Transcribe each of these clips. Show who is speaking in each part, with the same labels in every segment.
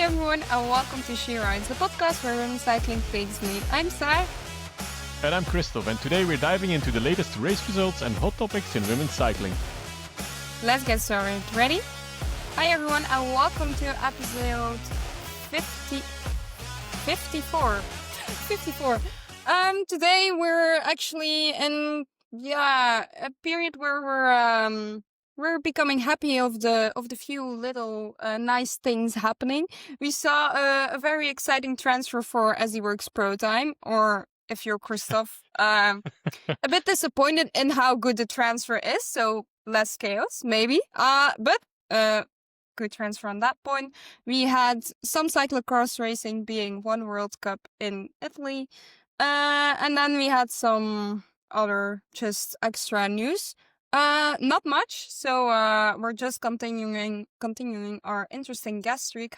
Speaker 1: everyone, and welcome to She Rides, the podcast where women's cycling takes lead. I'm Saar.
Speaker 2: And I'm Kristof, and today we're diving into the latest race results and hot topics in women's cycling.
Speaker 1: Let's get started. Ready? Hi everyone, and welcome to episode 54. Today we're actually in a period where we're becoming happy of the few little nice things happening. We saw a very exciting transfer for Works Pro Time, or if you're Kristof, a bit disappointed in how good the transfer is. So less chaos, maybe. But good transfer on that point. We had some cyclocross racing, being one World Cup in Italy, and then we had some other just extra news. Not much. So we're just continuing our interesting guest streak.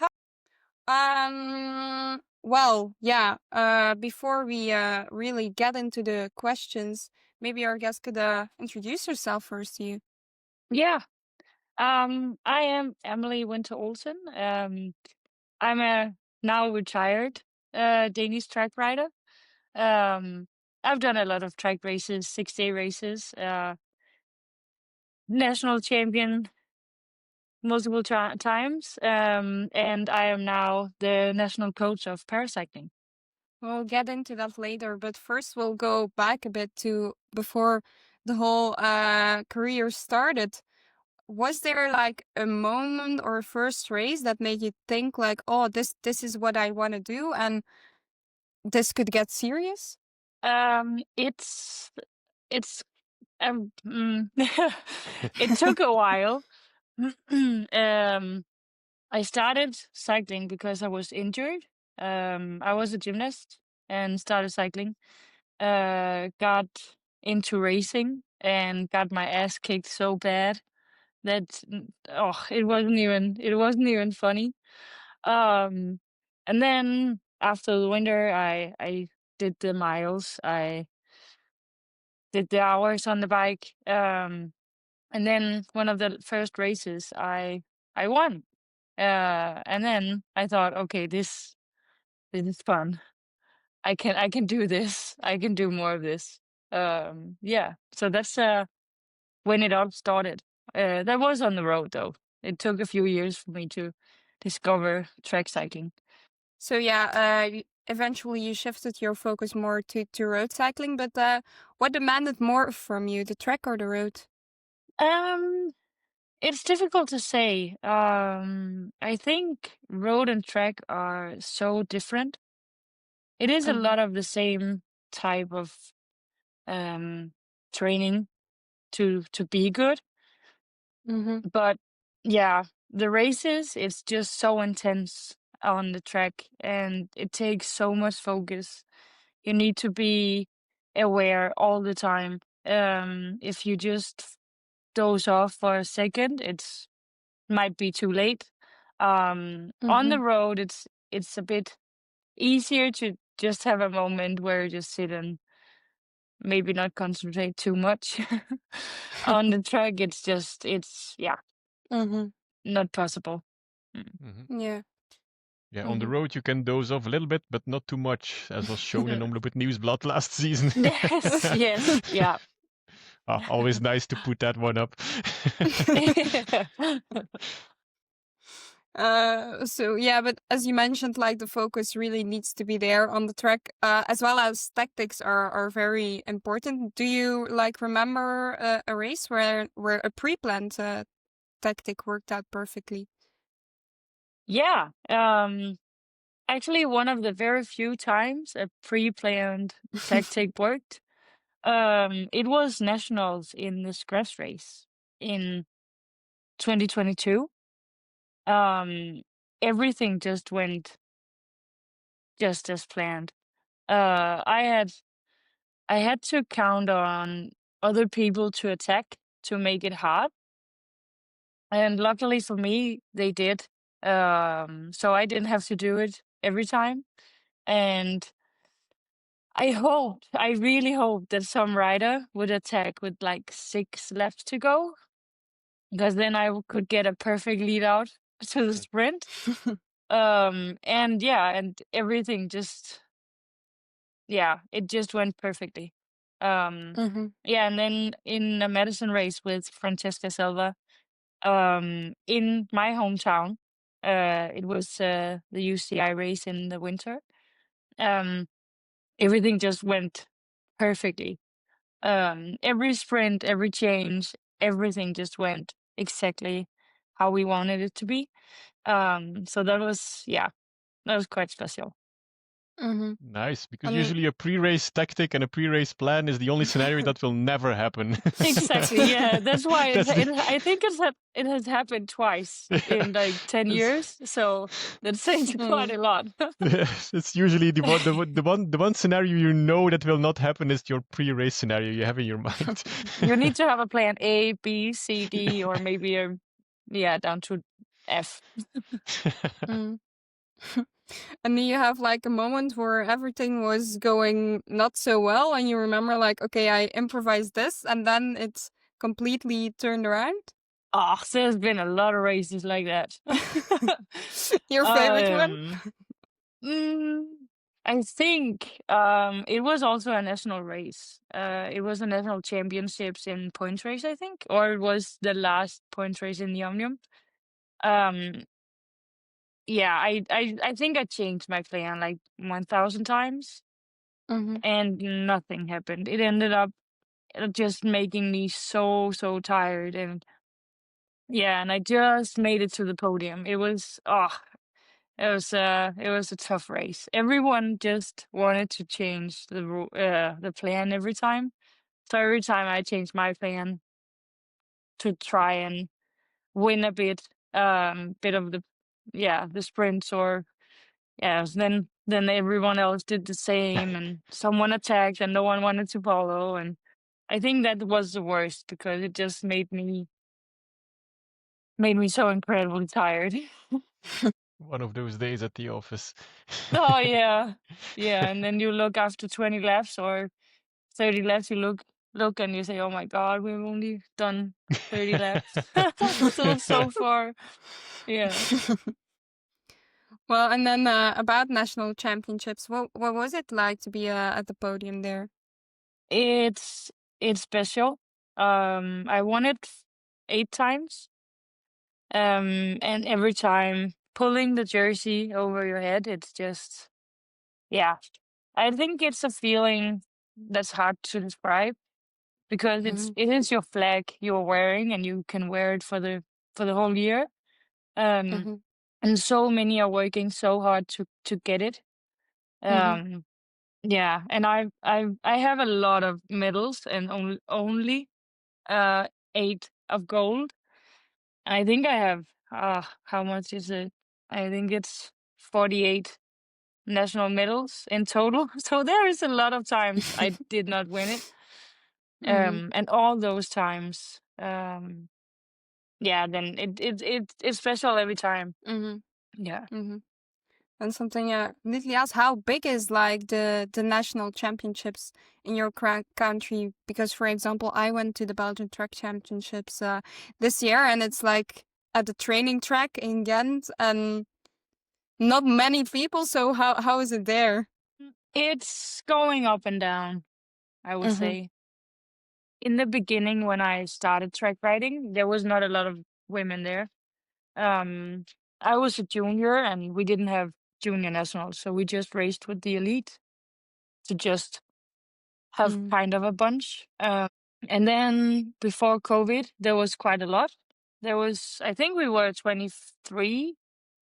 Speaker 1: Before we really get into the questions, maybe our guest could introduce herself first to you.
Speaker 3: Yeah. I am Amalie Winther Olsen. I'm a now retired Danish track rider. I've done a lot of track races, 6-day races, national champion multiple times, and I am now the national coach of Paracycling.
Speaker 1: We'll get into that later, but first we'll go back a bit to before the whole career started. Was there like a moment or a first race that made you think like, oh, this is what I want to do and this could get serious?
Speaker 3: It's it took a while. I started cycling because I was injured. I was a gymnast and started cycling. Got into racing and got my ass kicked so bad that it wasn't even funny. And then after the winter, I did the miles. I did the hours on the bike. And then one of the first races, I won. And then I thought, okay, this is fun. I can do this. I can do more of this. So that's when it all started. That was on the road though. It took a few years for me to discover track cycling.
Speaker 1: So eventually you shifted your focus more to road cycling, but what demanded more from you, the track or the road?
Speaker 3: It's difficult to say. I think road and track are so different. It is a lot of the same type of training to be good. But yeah, the races, it's just so intense on the track and it takes so much focus. You need to be aware all the time. If you just doze off for a second, it's might be too late. On the road, it's a bit easier to just have a moment where you just sit and maybe not concentrate too much. On the track, it's not possible.
Speaker 1: Yeah.
Speaker 2: Yeah, on the road you can doze off a little bit, but not too much, as was shown in Omloop Nieuwsblad last season.
Speaker 3: Yes, yeah.
Speaker 2: Always nice to put that one up.
Speaker 1: But as you mentioned, like the focus really needs to be there on the track, as well as tactics are very important. Do you like remember a race where a pre-planned tactic worked out perfectly?
Speaker 3: Yeah. Actually, one of the very few times a pre-planned tactic worked. It was nationals in the scratch race in 2022. Everything just went just as planned. I had to count on other people to attack to make it hard. And luckily for me, they did. So I didn't have to do it every time. And I really hoped that some rider would attack with like 6 laps to go, because then I could get a perfect lead out to the sprint. And everything just, it just went perfectly.
Speaker 1: Mhm.
Speaker 3: And then in a medicine race with Francesca Silva, in my hometown, it was the UCI race in the winter. Um, Everything just went perfectly. Every sprint, every change, everything just went exactly how we wanted it to be. So that was quite special.
Speaker 1: Mhm.
Speaker 2: Nice, because
Speaker 1: And
Speaker 2: usually a pre-race tactic and a pre-race plan is the only scenario that will never happen.
Speaker 3: Exactly. Yeah, that's why
Speaker 2: That's the,
Speaker 3: I think it has happened twice
Speaker 2: yeah,
Speaker 3: in like 10
Speaker 2: it's,
Speaker 3: years. So that says quite
Speaker 1: mm.
Speaker 3: a lot.
Speaker 2: it's usually the one scenario you know that will not happen is your pre-race scenario you have in your mind.
Speaker 3: You need to have a plan A, B, C, D, or maybe down to F.
Speaker 1: Mm. And then you have like a moment where everything was going not so well, and you remember like, okay, I improvised this, and then it's completely turned around.
Speaker 3: Oh, there's been a lot of races like that.
Speaker 1: Your favorite one?
Speaker 3: um, mm, I think it was also a national race. It was a national championships in points race, I think, or it was the last points race in the Omnium. Um, I think I changed my plan like 1,000 times,
Speaker 1: Mhm.
Speaker 3: and nothing happened. It ended up just making me so tired, and and I just made it to the podium. It was a tough race. Everyone just wanted to change the plan every time. So every time I changed my plan to try and win a bit of the sprints, or then everyone else did the same, and someone attacked and no one wanted to follow, and I think that was the worst because it just made me so incredibly tired.
Speaker 2: One of those days at the office.
Speaker 3: Oh yeah. Yeah, and then you look after 20 laps or 30 laps, you look and you say, "Oh my God, we've only done 30 laps." Still so far. Yeah.
Speaker 1: Well, and then about national championships, what was it like to be at the podium there?
Speaker 3: It's it's special. I won it 8 times. And every time pulling the jersey over your head, it's just, yeah. I think it's a feeling that's hard to describe because
Speaker 1: Mhm.
Speaker 3: it is your flag you're wearing and you can wear it for the whole year. Um,
Speaker 1: Mhm.
Speaker 3: and so many are working so hard to get it.
Speaker 1: Mhm.
Speaker 3: Um, and I have a lot of medals and only 8 of gold. I think I have, how much is it? I think it's 48 national medals in total. So there is a lot of times I did not win it.
Speaker 1: Mhm.
Speaker 3: And all those times, then it's special every time.
Speaker 1: Mhm.
Speaker 3: Yeah.
Speaker 1: Mhm. And something completely else. How big is like the national championships in your country? Because, for example, I went to the Belgian track championships this year, and it's like at the training track in Ghent, and not many people. So how is it there?
Speaker 3: It's going up and down, I would
Speaker 1: Mhm.
Speaker 3: say. In the beginning, when I started track riding, there was not a lot of women there. Um, I was a junior and we didn't have junior nationals, so we just raced with the elite to just have
Speaker 1: Mhm.
Speaker 3: kind of a bunch. And then before COVID, there was quite a lot. There was, I think we were 23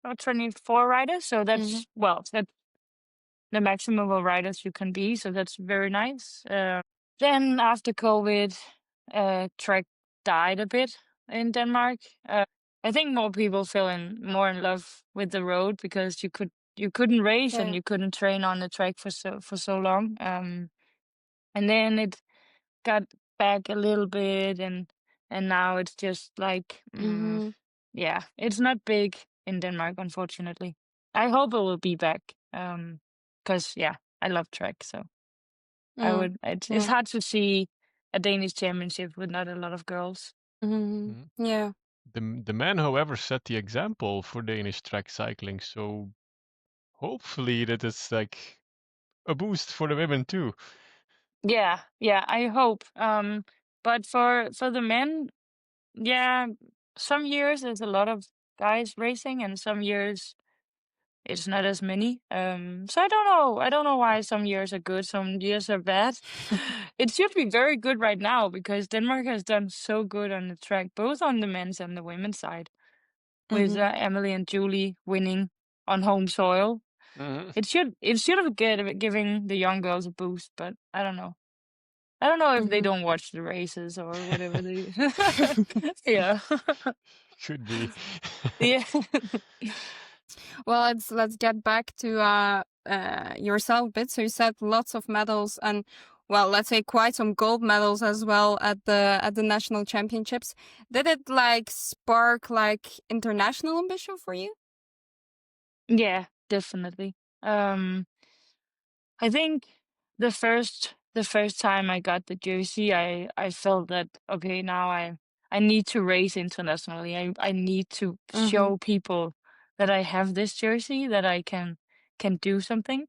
Speaker 3: or 24 riders. So
Speaker 1: Mhm.
Speaker 3: that's the maximum of riders you can be. So that's very nice. Then after COVID, track died a bit in Denmark. I think more people fell more in love with the road because you couldn't race and
Speaker 1: Yeah.
Speaker 3: you couldn't train on the track for so long. And then it got back a little bit, and now it's just like,
Speaker 1: Mhm.
Speaker 3: it's not big in Denmark, unfortunately. I hope it will be back. Because I love track, so
Speaker 1: Mm.
Speaker 3: it's
Speaker 1: Yeah.
Speaker 3: hard to see a Danish championship with not a lot of girls.
Speaker 1: Mhm.
Speaker 2: Mm.
Speaker 1: Yeah.
Speaker 2: The men, however, set the example for Danish track cycling. So hopefully that is like a boost for the women too.
Speaker 3: Yeah, I hope. But for the men, yeah, some years there's a lot of guys racing, and some years it's not as many. So I don't know. I don't know why some years are good, some years are bad. It should be very good right now because Denmark has done so good on the track, both on the men's and the women's side, with
Speaker 1: Mhm.
Speaker 3: Emily and Julie winning on home soil.
Speaker 2: Mhm.
Speaker 3: It should have giving the young girls a boost, but I don't know. I don't know if they
Speaker 1: Mhm.
Speaker 3: don't watch the races or whatever they. Yeah.
Speaker 2: Could be.
Speaker 3: Yeah.
Speaker 1: Well, let's get back to yourself a bit. So you said lots of medals and, well, let's say quite some gold medals as well at the national championships. Did it like spark like international ambition for you?
Speaker 3: Yeah, definitely. I think the first time I got the jersey, I felt that okay, now I need to race internationally. I need to
Speaker 1: Mm-hmm.
Speaker 3: show people that I have this jersey, that I can do something.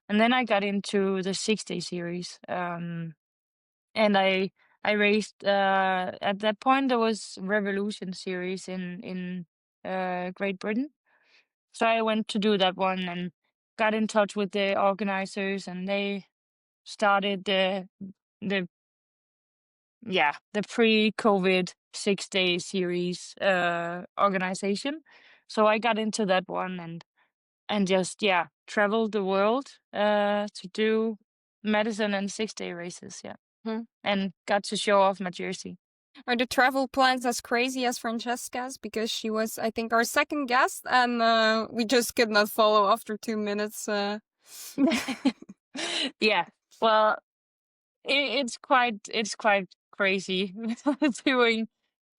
Speaker 3: And then I got into the 6-day series. And I raced at that point there was Revolution series in Great Britain. So I went to do that one and got in touch with the organizers, and they started the the pre-COVID 6-day series organization. So I got into that one and just traveled the world to do medicine and 6-day races, and got to show off my jersey.
Speaker 1: Are the travel plans as crazy as Francesca's? Because she was, I think, our second guest, and we just could not follow after 2 minutes.
Speaker 3: Yeah. Well, it's quite crazy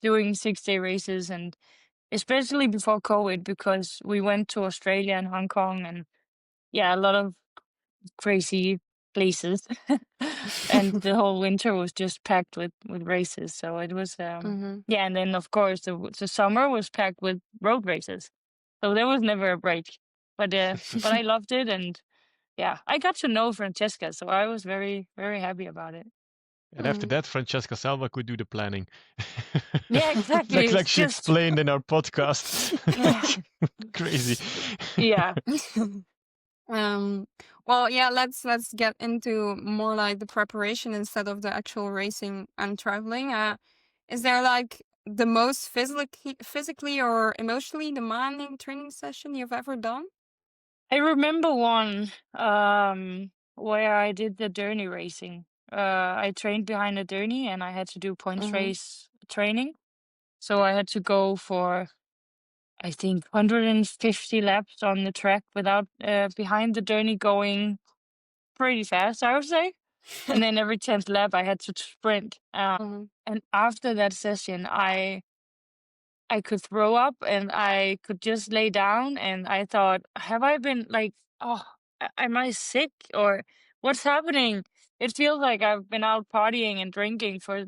Speaker 3: doing 6-day races, and especially before COVID, because we went to Australia and Hong Kong, and a lot of crazy places. And the whole winter was just packed with races, so it was
Speaker 1: Mhm.
Speaker 3: and then of course the summer was packed with road races, so there was never a break. But I loved it, and I got to know Francesca, so I was very, very happy about it.
Speaker 2: And after
Speaker 1: Mhm.
Speaker 2: that, Francesca Salva could do the planning.
Speaker 3: Yeah, exactly.
Speaker 2: Like
Speaker 3: It's
Speaker 2: she
Speaker 3: just
Speaker 2: explained in our podcast. Crazy.
Speaker 3: yeah.
Speaker 1: Um, well, yeah, let's get into more like the preparation instead of the actual racing and traveling. Is there like the most physically or emotionally demanding training session you've ever done?
Speaker 3: I remember one where I did the Journey racing. I trained behind a Journey, and I had to do points
Speaker 1: Mm-hmm.
Speaker 3: race training. So I had to go for, I think, 150 laps on the track without behind the Journey, going pretty fast, I would say. And then every 10th lap I had to sprint.
Speaker 1: Mm-hmm.
Speaker 3: And after that session, I could throw up, and I could just lay down, and I thought, have I been like, oh, am I sick, or what's happening? It feels like I've been out partying and drinking for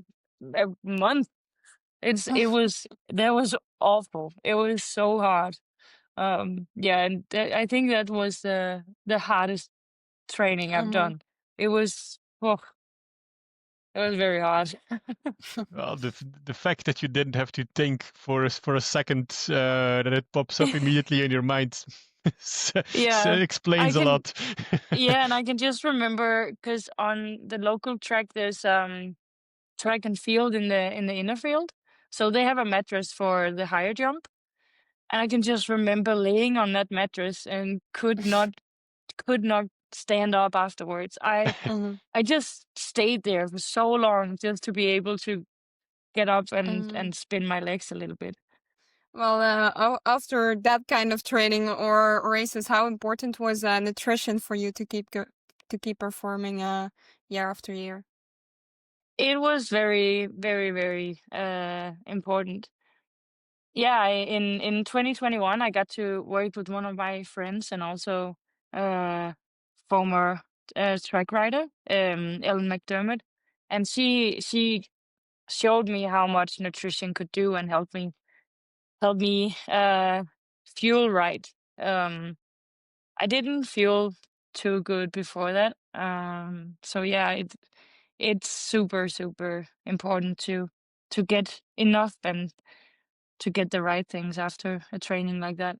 Speaker 3: a month. It was That was awful. It was so hard. And I think that was the hardest training I've
Speaker 1: Mm-hmm.
Speaker 3: done. It was it was very hard.
Speaker 2: Well, the fact that you didn't have to think for a second that it pops up immediately in your mind
Speaker 3: Yeah, I
Speaker 2: explains a
Speaker 3: can.
Speaker 2: lot.
Speaker 3: Yeah, and I can just remember because on the local track there's track and field in the inner field, so they have a mattress for the higher jump, and I can just remember laying on that mattress and could not stand up afterwards. I
Speaker 1: Mm-hmm.
Speaker 3: I just stayed there for so long just to be able to get up and
Speaker 1: Mm-hmm.
Speaker 3: and spin my legs a little bit.
Speaker 1: Well, after that kind of training or races, how important was nutrition for you to to keep performing year after year?
Speaker 3: It was very, very, very important. Yeah, in 2021 I got to work with one of my friends, and also uh former track rider, Ellen McDermott, and she showed me how much nutrition could do and help me helped me fuel right. I didn't feel too good before that. So yeah, it's super super important to get enough and to get the right things after a training like that.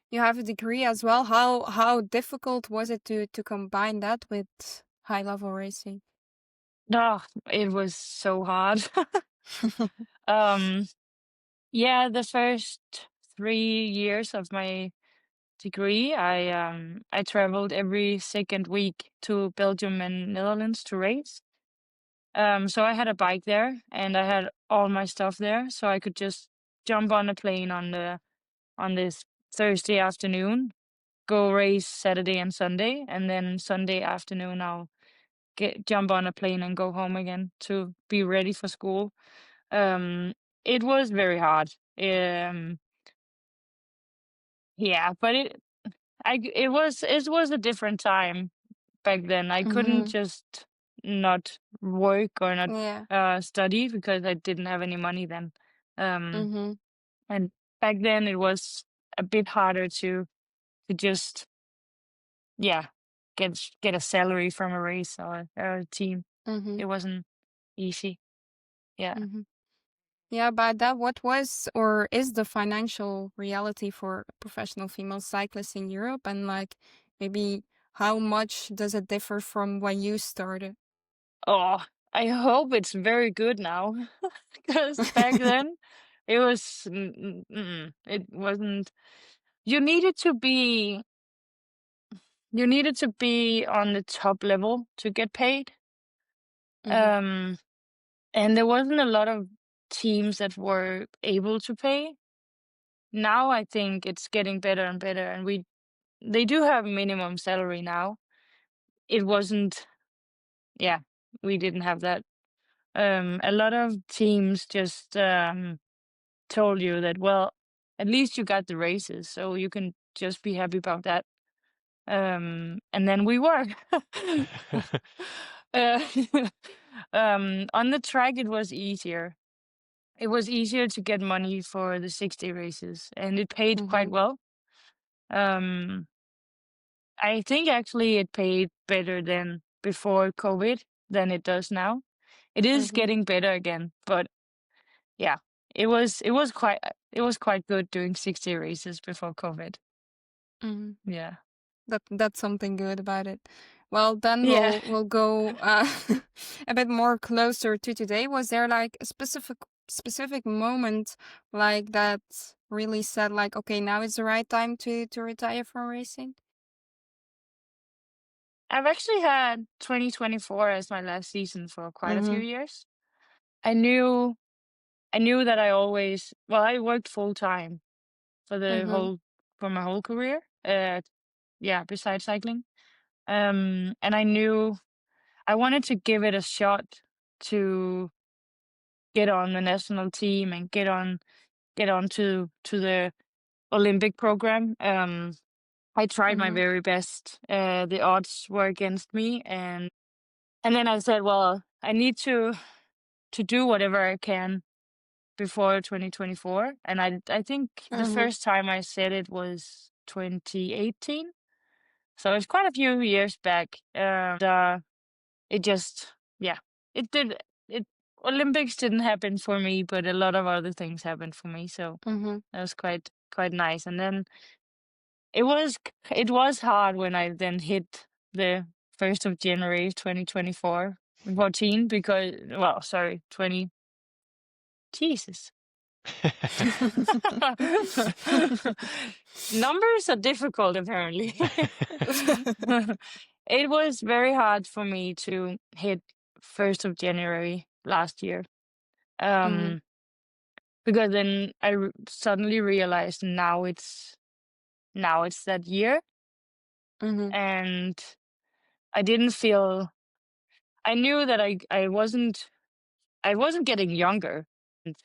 Speaker 1: You have a degree as well. How difficult was it to combine that with high level racing?
Speaker 3: No, it was so hard. um, yeah, the first 3 years of my degree, I traveled every second week to Belgium and Netherlands to race. So I had a bike there, and I had all my stuff there, so I could just jump on a plane on this Thursday afternoon, go race Saturday and Sunday, and then Sunday afternoon I'll jump on a plane and go home again to be ready for school. Um, it was very hard. Yeah, but it was a different time back then. I couldn't
Speaker 1: Mhm.
Speaker 3: just not work or not
Speaker 1: Yeah.
Speaker 3: study because I didn't have any money then. Um,
Speaker 1: Mhm.
Speaker 3: and back then it was a bit harder to just yeah get a salary from a race or a team.
Speaker 1: Mhm.
Speaker 3: It wasn't easy. Yeah.
Speaker 1: Mhm. Yeah, about that, what was or is the financial reality for professional female cyclists in Europe, and like maybe how much does it differ from when you started?
Speaker 3: Oh, I hope it's very good now because back then it was it wasn't. You needed to be on the top level to get paid.
Speaker 1: Mhm.
Speaker 3: Um, and there wasn't a lot of teams that were able to pay. Now I think it's getting better and better, and they do have minimum salary now. It wasn't, yeah, we didn't have that. A lot of teams just told you that, well, at least you got the races, so you can just be happy about that. And then we were. uh, on the track, it was easier. It was easier to get money for the 60 races, and it paid quite
Speaker 1: Mhm.
Speaker 3: well. Um, I think actually it paid better than before COVID than it does now. It is
Speaker 1: Mhm.
Speaker 3: getting better again, but yeah, it was quite good doing 60 races before COVID.
Speaker 1: Mhm.
Speaker 3: Yeah.
Speaker 1: That's something good about it. Well, then
Speaker 3: Yeah.
Speaker 1: we'll go a bit more closer to today. Was there like a specific moment like that really said like, okay, now is the right time to retire from racing?
Speaker 3: I've actually had 2024 as my last season for quite a few
Speaker 1: Mhm.
Speaker 3: years. I knew I knew that I worked full time for
Speaker 1: Mhm.
Speaker 3: my whole career. Yeah, besides cycling. And I knew I wanted to give it a shot to get on the national team and get on to the Olympic program. I tried my
Speaker 1: Mhm.
Speaker 3: very best. The odds were against me, and then I said, well, I need to do whatever I can before 2024. And I think the
Speaker 1: Mhm.
Speaker 3: first time I said it was 2018. So it's quite a few years back. It just, yeah, it did. It Olympics didn't happen for me, but a lot of other things happened for me. So
Speaker 1: Mhm.
Speaker 3: that was quite nice. And then it was hard when I then hit the 1st of January 2024 14 because, well, sorry, 20. Jesus. Numbers are difficult, apparently. It was very hard for me to hit 1st of January last year.
Speaker 1: Mhm.
Speaker 3: Um, because then I suddenly realized now it's that year,
Speaker 1: Mhm.
Speaker 3: and I didn't feel. I knew that I wasn't getting younger. And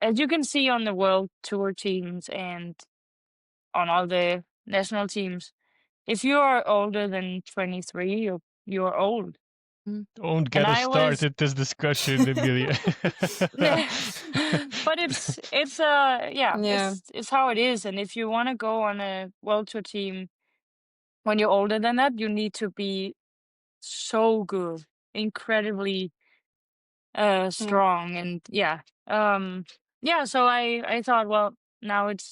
Speaker 3: as you can see on the world tour teams and on all the national teams, if you are older than 23, you're old.
Speaker 2: Don't
Speaker 3: And
Speaker 2: get us
Speaker 3: I was
Speaker 2: started this discussion, Amelia.
Speaker 3: but it's yeah,
Speaker 1: Yeah.
Speaker 3: it's how it is. And if you want to go on a world tour team when you're older than that, you need to be so good, incredibly
Speaker 1: Yeah.
Speaker 3: strong. And yeah, so I thought, well, now it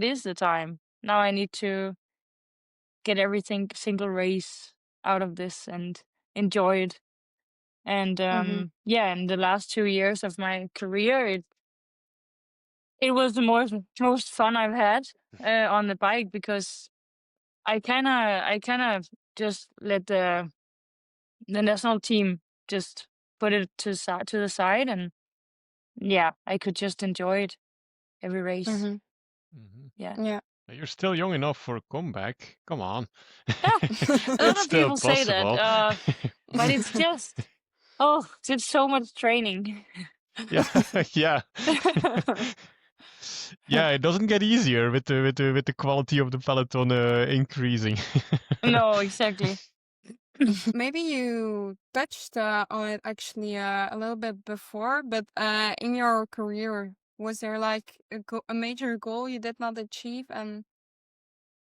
Speaker 3: is the time. Now I need to get everything single race out of this and enjoy it. And
Speaker 1: Mhm.
Speaker 3: yeah, in the last 2 years of my career, it was the most fun I've had on the bike, because I kind of just let the national team just put it to the side, and yeah, I could just enjoy it every race.
Speaker 1: Mhm.
Speaker 2: Mhm.
Speaker 3: Yeah.
Speaker 1: Yeah.
Speaker 2: You're still young enough for a comeback. Come on.
Speaker 3: Yeah, a lot
Speaker 2: It's
Speaker 3: of
Speaker 2: still
Speaker 3: people say that,
Speaker 2: possible.
Speaker 3: but it's just, oh, it's so much training.
Speaker 2: Yeah, yeah. Yeah, it doesn't get easier with the quality of the peloton increasing.
Speaker 3: No, exactly.
Speaker 1: Maybe you touched on it actually a little bit before, but in your career, was there like a major goal you did not achieve, and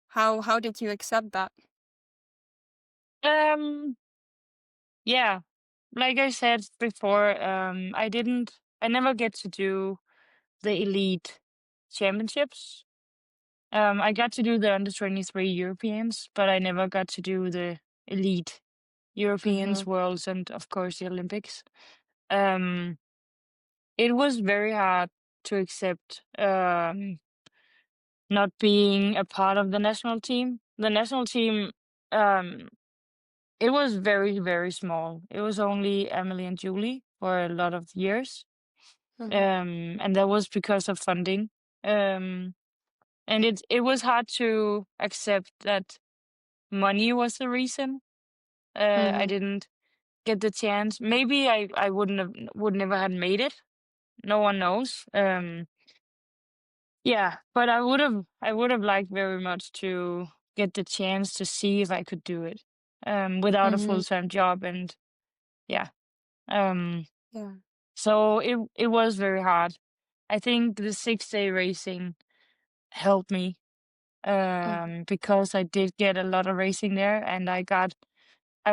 Speaker 1: how did you accept that?
Speaker 3: Um, yeah, like I said before, I never get to do the elite championships. I got to do the under 23 Europeans, but I never got to do the elite Europeans,
Speaker 1: Mhm.
Speaker 3: worlds, and of course the Olympics. Um, it was very hard to accept not being a part of the national team. The national team, um, it was very, very small. It was only Emily and Julie for a lot of years.
Speaker 1: Mhm.
Speaker 3: And that was because of funding. Um, and it was hard to accept that money was the reason I
Speaker 1: Mhm.
Speaker 3: didn't get the chance. Maybe I would never have made it. No one knows. Yeah, but I would have liked very much to get the chance to see if I could do it without a
Speaker 1: Mhm.
Speaker 3: full-time job. And yeah, um,
Speaker 1: Yeah.
Speaker 3: so it was very hard. I think the 6-day racing helped me
Speaker 1: Mhm.
Speaker 3: because I did get a lot of racing there, and I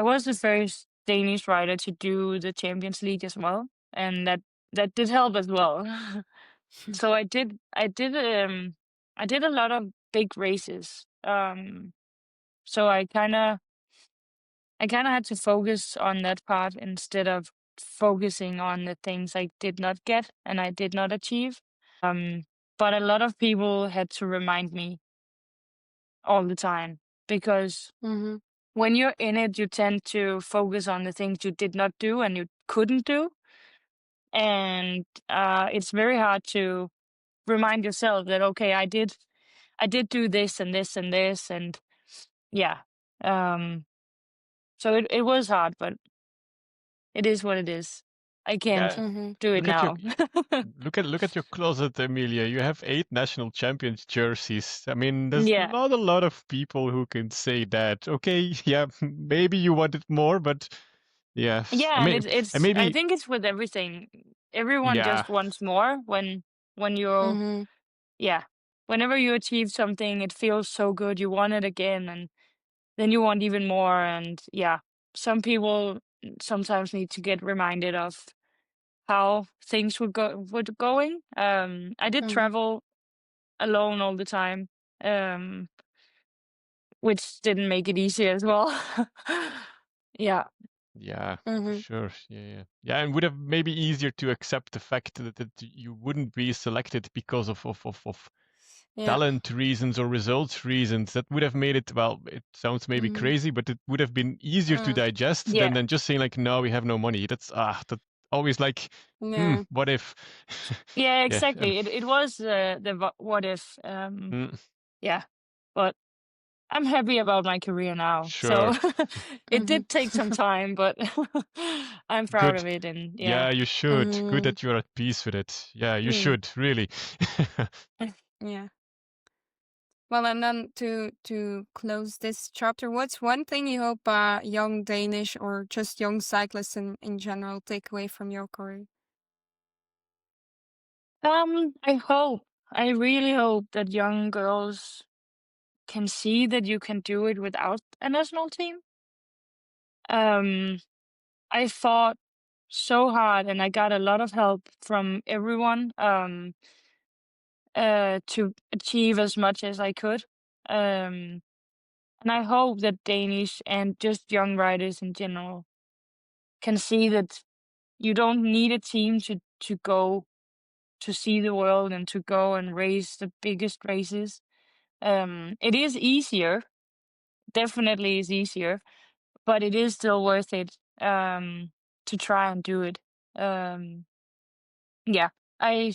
Speaker 3: was the first Danish rider to do the Champions League as well, and that did help as well. So I did a lot of big races. So I kind of had to focus on that part instead of focusing on the things I did not get and I did not achieve. But a lot of people had to remind me all the time, because
Speaker 1: Mhm.
Speaker 3: when you're in it, you tend to focus on the things you did not do and you couldn't do. And it's very hard to remind yourself that, okay, I did do this and this and this. And yeah. Um, so it was hard, but it is what it is. I can't
Speaker 2: Yeah,
Speaker 1: Mhm.
Speaker 3: do it
Speaker 2: look at your
Speaker 3: now.
Speaker 2: look at your closet, Amelia. You have 8 national champions jerseys. I mean, there's
Speaker 3: Yeah.
Speaker 2: not a lot of people who can say that. Okay, yeah, maybe you wanted more, but yeah, I
Speaker 3: Yeah, and
Speaker 2: mean, and
Speaker 3: I
Speaker 2: maybe
Speaker 3: think it's with everything. Everyone
Speaker 2: yeah,
Speaker 3: just wants more when you're
Speaker 1: Mhm.
Speaker 3: yeah. Whenever you achieve something, it feels so good. You want it again, and then you want even more. And yeah, some people sometimes need to get reminded of how things would going. I did
Speaker 1: Mhm.
Speaker 3: travel alone all the time, um, which didn't make it easy as well. Yeah.
Speaker 2: yeah, for
Speaker 1: Mhm.
Speaker 2: sure. Yeah, yeah, yeah, and would have maybe easier to accept the fact that you wouldn't be selected because of
Speaker 1: Yeah.
Speaker 2: talent reasons or results reasons. That would have made it, well, it sounds maybe
Speaker 1: Mhm.
Speaker 2: crazy, but it would have been easier to digest than
Speaker 3: Yeah.
Speaker 2: just saying like, no, we have no money. That always like,
Speaker 1: Yeah.
Speaker 2: what if?
Speaker 3: Yeah,
Speaker 2: Yeah,
Speaker 3: exactly. It was what if.
Speaker 2: mm,
Speaker 3: Yeah, but I'm happy about my career now. So
Speaker 2: sure,
Speaker 3: it
Speaker 1: Mhm.
Speaker 3: did take some time, but I'm proud
Speaker 2: good.
Speaker 3: of it. And yeah.
Speaker 2: Yeah, you should. Good
Speaker 1: Mhm.
Speaker 2: that you're at peace with it. Yeah, you
Speaker 1: Yeah.
Speaker 2: should really.
Speaker 1: Yeah. Well, and then to close this chapter, what's one thing you hope young Danish or just young cyclists in general take away from your career?
Speaker 3: I really hope that young girls can see that you can do it without a national team. Um, I fought so hard and I got a lot of help from everyone to achieve as much as I could. Um, and I hope that Danish and just young riders in general can see that you don't need a team to go to see the world and to go and race the biggest races. It is easier, definitely is easier, but it is still worth it to try and do it. Um, yeah, I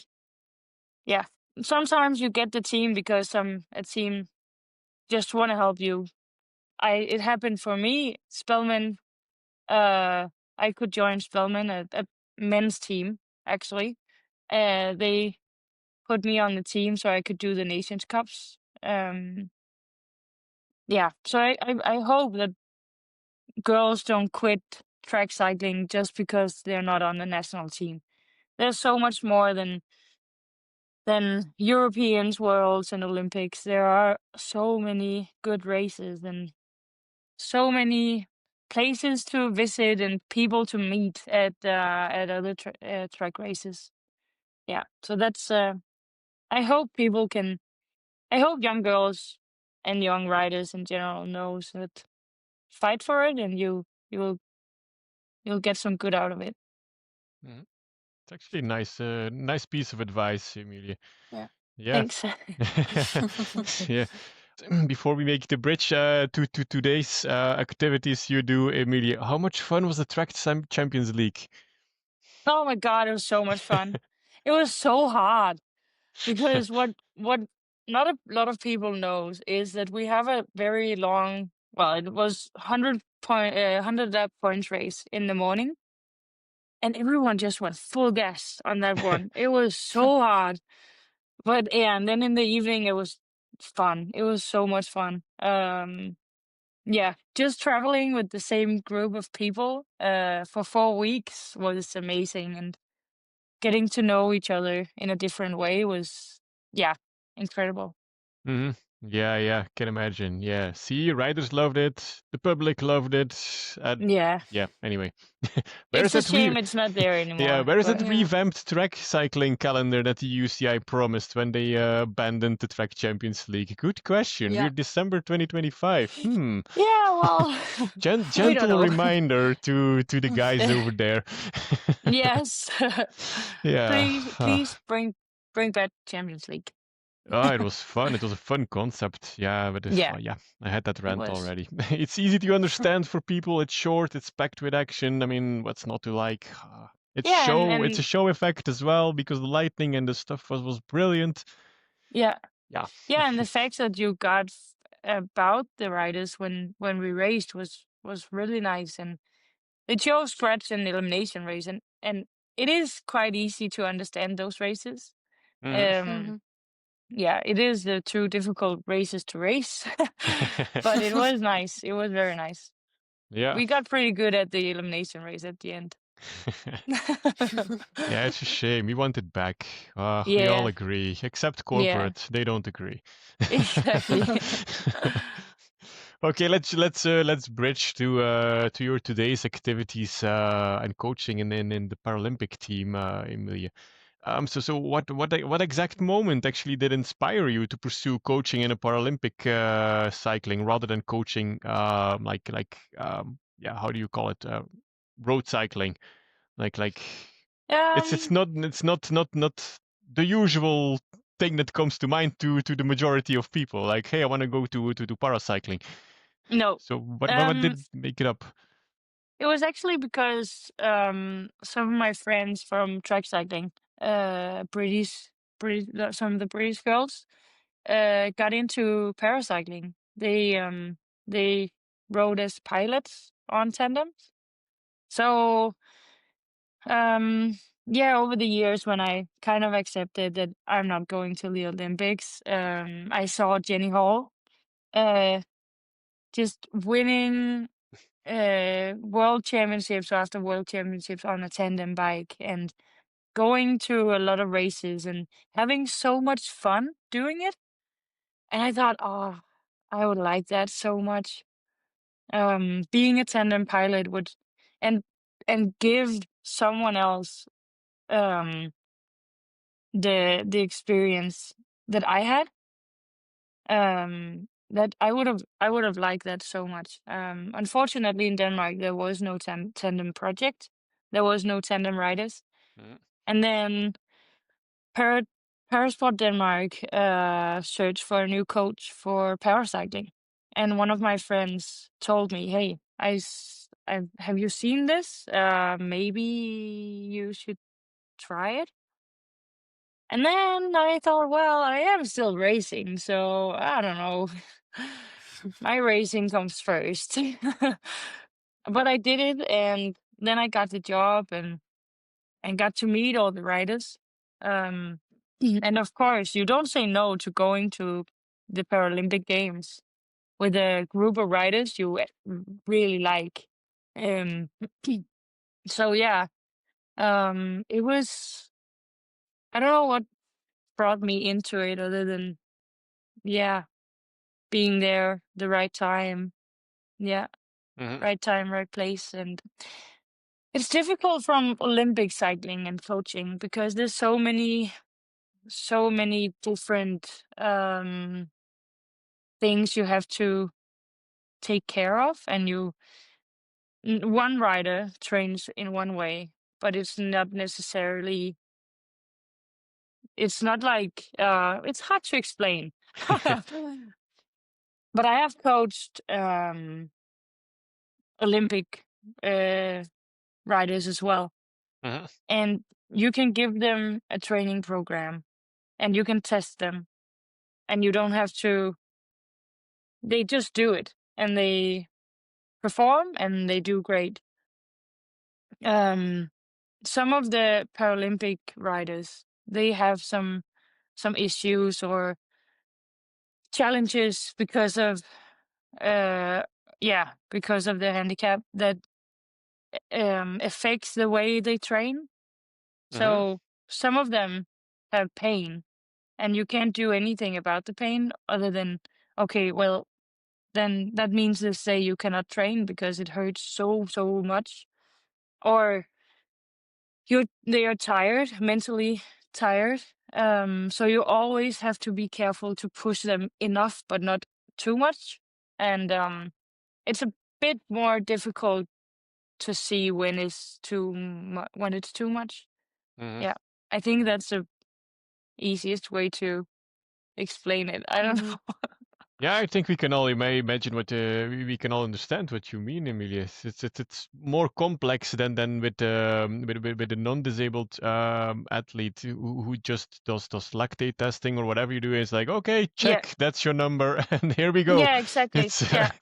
Speaker 3: yeah. Sometimes you get the team because a team just want to help you. It happened for me. Spellman, I could join Spellman, a men's team actually. They put me on the team so I could do the Nations Cups. Yeah, so I hope that girls don't quit track cycling just because they're not on the national team. There's so much more than Europeans, Worlds, and Olympics. There are so many good races and so many places to visit and people to meet at other track races. Yeah, so that's. I hope people can. I hope young girls and young riders in general knows that fight for it and you'll get some good out of it.
Speaker 2: Mhm. It's actually a nice piece of advice, Emilia.
Speaker 1: Yeah.
Speaker 2: Yeah.
Speaker 3: Thanks.
Speaker 2: Yeah. Before we make the bridge to today's activities you do, Emilia, how much fun was the Champions League?
Speaker 3: Oh my God, it was so much fun. It was so hard because what not a lot of people knows is that we have a very long, well, it was 100 lap points race in the morning, and everyone just went full gas on that one. It was so hard, but yeah, and then in the evening it was fun. It was so much fun. Yeah, just traveling with the same group of people for 4 weeks was amazing, and getting to know each other in a different way was, yeah, incredible.
Speaker 2: hmm Yeah, can imagine. Yeah. See, riders loved it, the public loved it, and
Speaker 3: Yeah,
Speaker 2: yeah, anyway. Where is
Speaker 3: it's a
Speaker 2: that
Speaker 3: shame it's not there
Speaker 2: yeah,
Speaker 3: anymore,
Speaker 2: where is that
Speaker 3: but
Speaker 1: Yeah.
Speaker 2: revamped track cycling calendar that the UCI promised when they abandoned the Track Champions League? Good question.
Speaker 1: Yeah.
Speaker 2: We're December 2025.
Speaker 3: yeah, well, we don't
Speaker 2: Gentle
Speaker 3: know.
Speaker 2: reminder to the guys over there.
Speaker 3: Yes,
Speaker 2: Yeah.
Speaker 3: please bring back Champions League.
Speaker 2: Oh, it was fun. It was a fun concept. Yeah, but
Speaker 3: Yeah,
Speaker 2: yeah, I had that
Speaker 3: it
Speaker 2: rant
Speaker 3: was.
Speaker 2: already. It's easy to understand for people. It's short. It's packed with action. I mean, what's not to like? It's
Speaker 3: Yeah,
Speaker 2: show. It's a
Speaker 3: and
Speaker 2: show effect as well because the lighting and the stuff was brilliant.
Speaker 3: yeah,
Speaker 2: Yeah.
Speaker 3: yeah, and the fact that you got about the riders when we raced was really nice, and it shows scratch and elimination race, and it is quite easy to understand those races.
Speaker 2: Mhm.
Speaker 3: Um,
Speaker 1: Hmm.
Speaker 3: yeah, it is the two difficult races to race, but it was nice. It was very nice.
Speaker 2: Yeah.
Speaker 3: We got pretty good at the elimination race at the end.
Speaker 2: Yeah, it's a shame. We want it back. We all
Speaker 3: Yeah,
Speaker 2: agree, except
Speaker 3: yeah,
Speaker 2: corporate. They don't agree.
Speaker 3: exactly.
Speaker 2: Okay, let's bridge to your today's activities and coaching in the Paralympic team, Emilia. So what exact moment actually did inspire you to pursue coaching in a Paralympic cycling rather than coaching yeah, how do you call it, road cycling? Like it's
Speaker 3: um,
Speaker 2: not the usual thing that comes to mind to the majority of people. Like, hey, I want to go to paracycling.
Speaker 3: no.
Speaker 2: So what
Speaker 3: Um,
Speaker 2: did make it up?
Speaker 3: it was actually because some of my friends from track cycling, some of the British girls, got into paracycling. They rode as pilots on tandems. So yeah, over the years when I kind of accepted that I'm not going to the Olympics, I saw Jenny Hall uh, just winning world championships after world championships on a tandem bike and going to a lot of races and having so much fun doing it. And I thought, oh, I would like that so much. Being a tandem pilot would and give someone else um the experience that I had. That I would have liked that so much. Unfortunately, in Denmark, there was no tandem project. There was no tandem riders.
Speaker 2: Mhm.
Speaker 3: And then Para Parasport Denmark searched for a new coach for paracycling. And one of my friends told me, "Hey, have you seen this? Maybe you should try it." And then I thought, well, I am still racing, so I don't know. My racing comes first. But I did it, and then I got the job and got to meet all the riders. Um, and of course, you don't say no to going to the Paralympic Games with a group of riders you really like. Um, so yeah, it was. I don't know what brought me into it other than yeah, being there the right time. Yeah,
Speaker 2: Mhm.
Speaker 3: right time, right place. And it's difficult from Olympic cycling and coaching because there's so many different things you have to take care of. And one rider trains in one way, but it's not necessarily, it's not like, it's hard to explain. But I have coached Olympic uh, riders as well.
Speaker 2: Mhm.
Speaker 3: And you can give them a training program and you can test them and you don't have to, they just do it and they perform and they do great. Um, some of the Paralympic riders, they have some issues or challenges because of uh yeah, because of their handicap that affects the way they train.
Speaker 2: Mhm.
Speaker 3: So some of them have pain and you can't do anything about the pain other than, okay, well, then that means they say you cannot train because it hurts so much. Or they are tired, mentally tired. So you always have to be careful to push them enough, but not too much. And it's a bit more difficult to see when when it's too much.
Speaker 2: Mhm.
Speaker 3: Yeah, I think that's the easiest way to explain it. I don't
Speaker 1: Mhm.
Speaker 3: know.
Speaker 2: Yeah, I think we can all imagine what we can all understand what you mean, Emilia. It's more complex than with a non-disabled athlete who just does lactate testing or whatever you do. Is like, okay,
Speaker 3: Yeah,
Speaker 2: check, that's your number, and here we go.
Speaker 3: yeah, exactly.
Speaker 2: It's
Speaker 3: Yeah,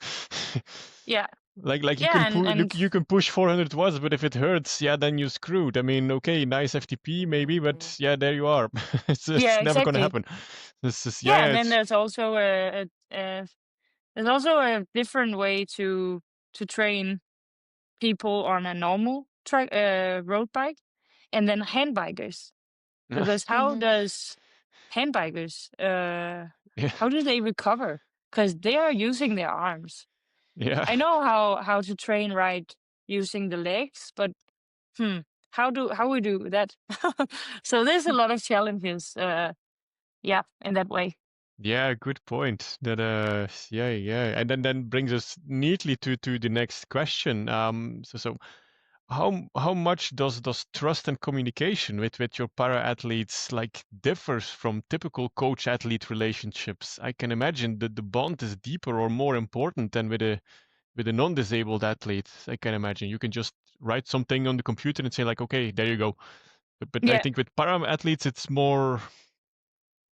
Speaker 3: yeah,
Speaker 2: like you
Speaker 3: yeah,
Speaker 2: can
Speaker 3: and
Speaker 2: you can push 400 watts, but if it hurts, yeah, then you're screwed. I mean, okay, nice FTP maybe, but yeah, there you are. It's
Speaker 3: yeah,
Speaker 2: never gonna
Speaker 3: exactly.
Speaker 2: happen. This is
Speaker 3: Yeah,
Speaker 2: yeah,
Speaker 3: and then
Speaker 2: it's.
Speaker 3: there's also there's also a different way to train people on a normal track road bike, and then handbikers. Because how
Speaker 1: Mhm.
Speaker 3: does handbikers
Speaker 2: Yeah,
Speaker 3: how do they recover? Because they are using their arms.
Speaker 2: yeah.
Speaker 3: I know how to train right using the legs, but hmm, how we do that? So there's a lot of challenges. Yeah, in that way.
Speaker 2: Yeah, good point. That yeah, yeah, and then brings us neatly to the next question. So how much does trust and communication with your para athletes like differs from typical coach athlete relationships? I can imagine that the bond is deeper or more important than with a non-disabled athlete. I can imagine you can just write something on the computer and say like, okay, there you go. But I
Speaker 3: Yeah,
Speaker 2: think with para athletes, it's more,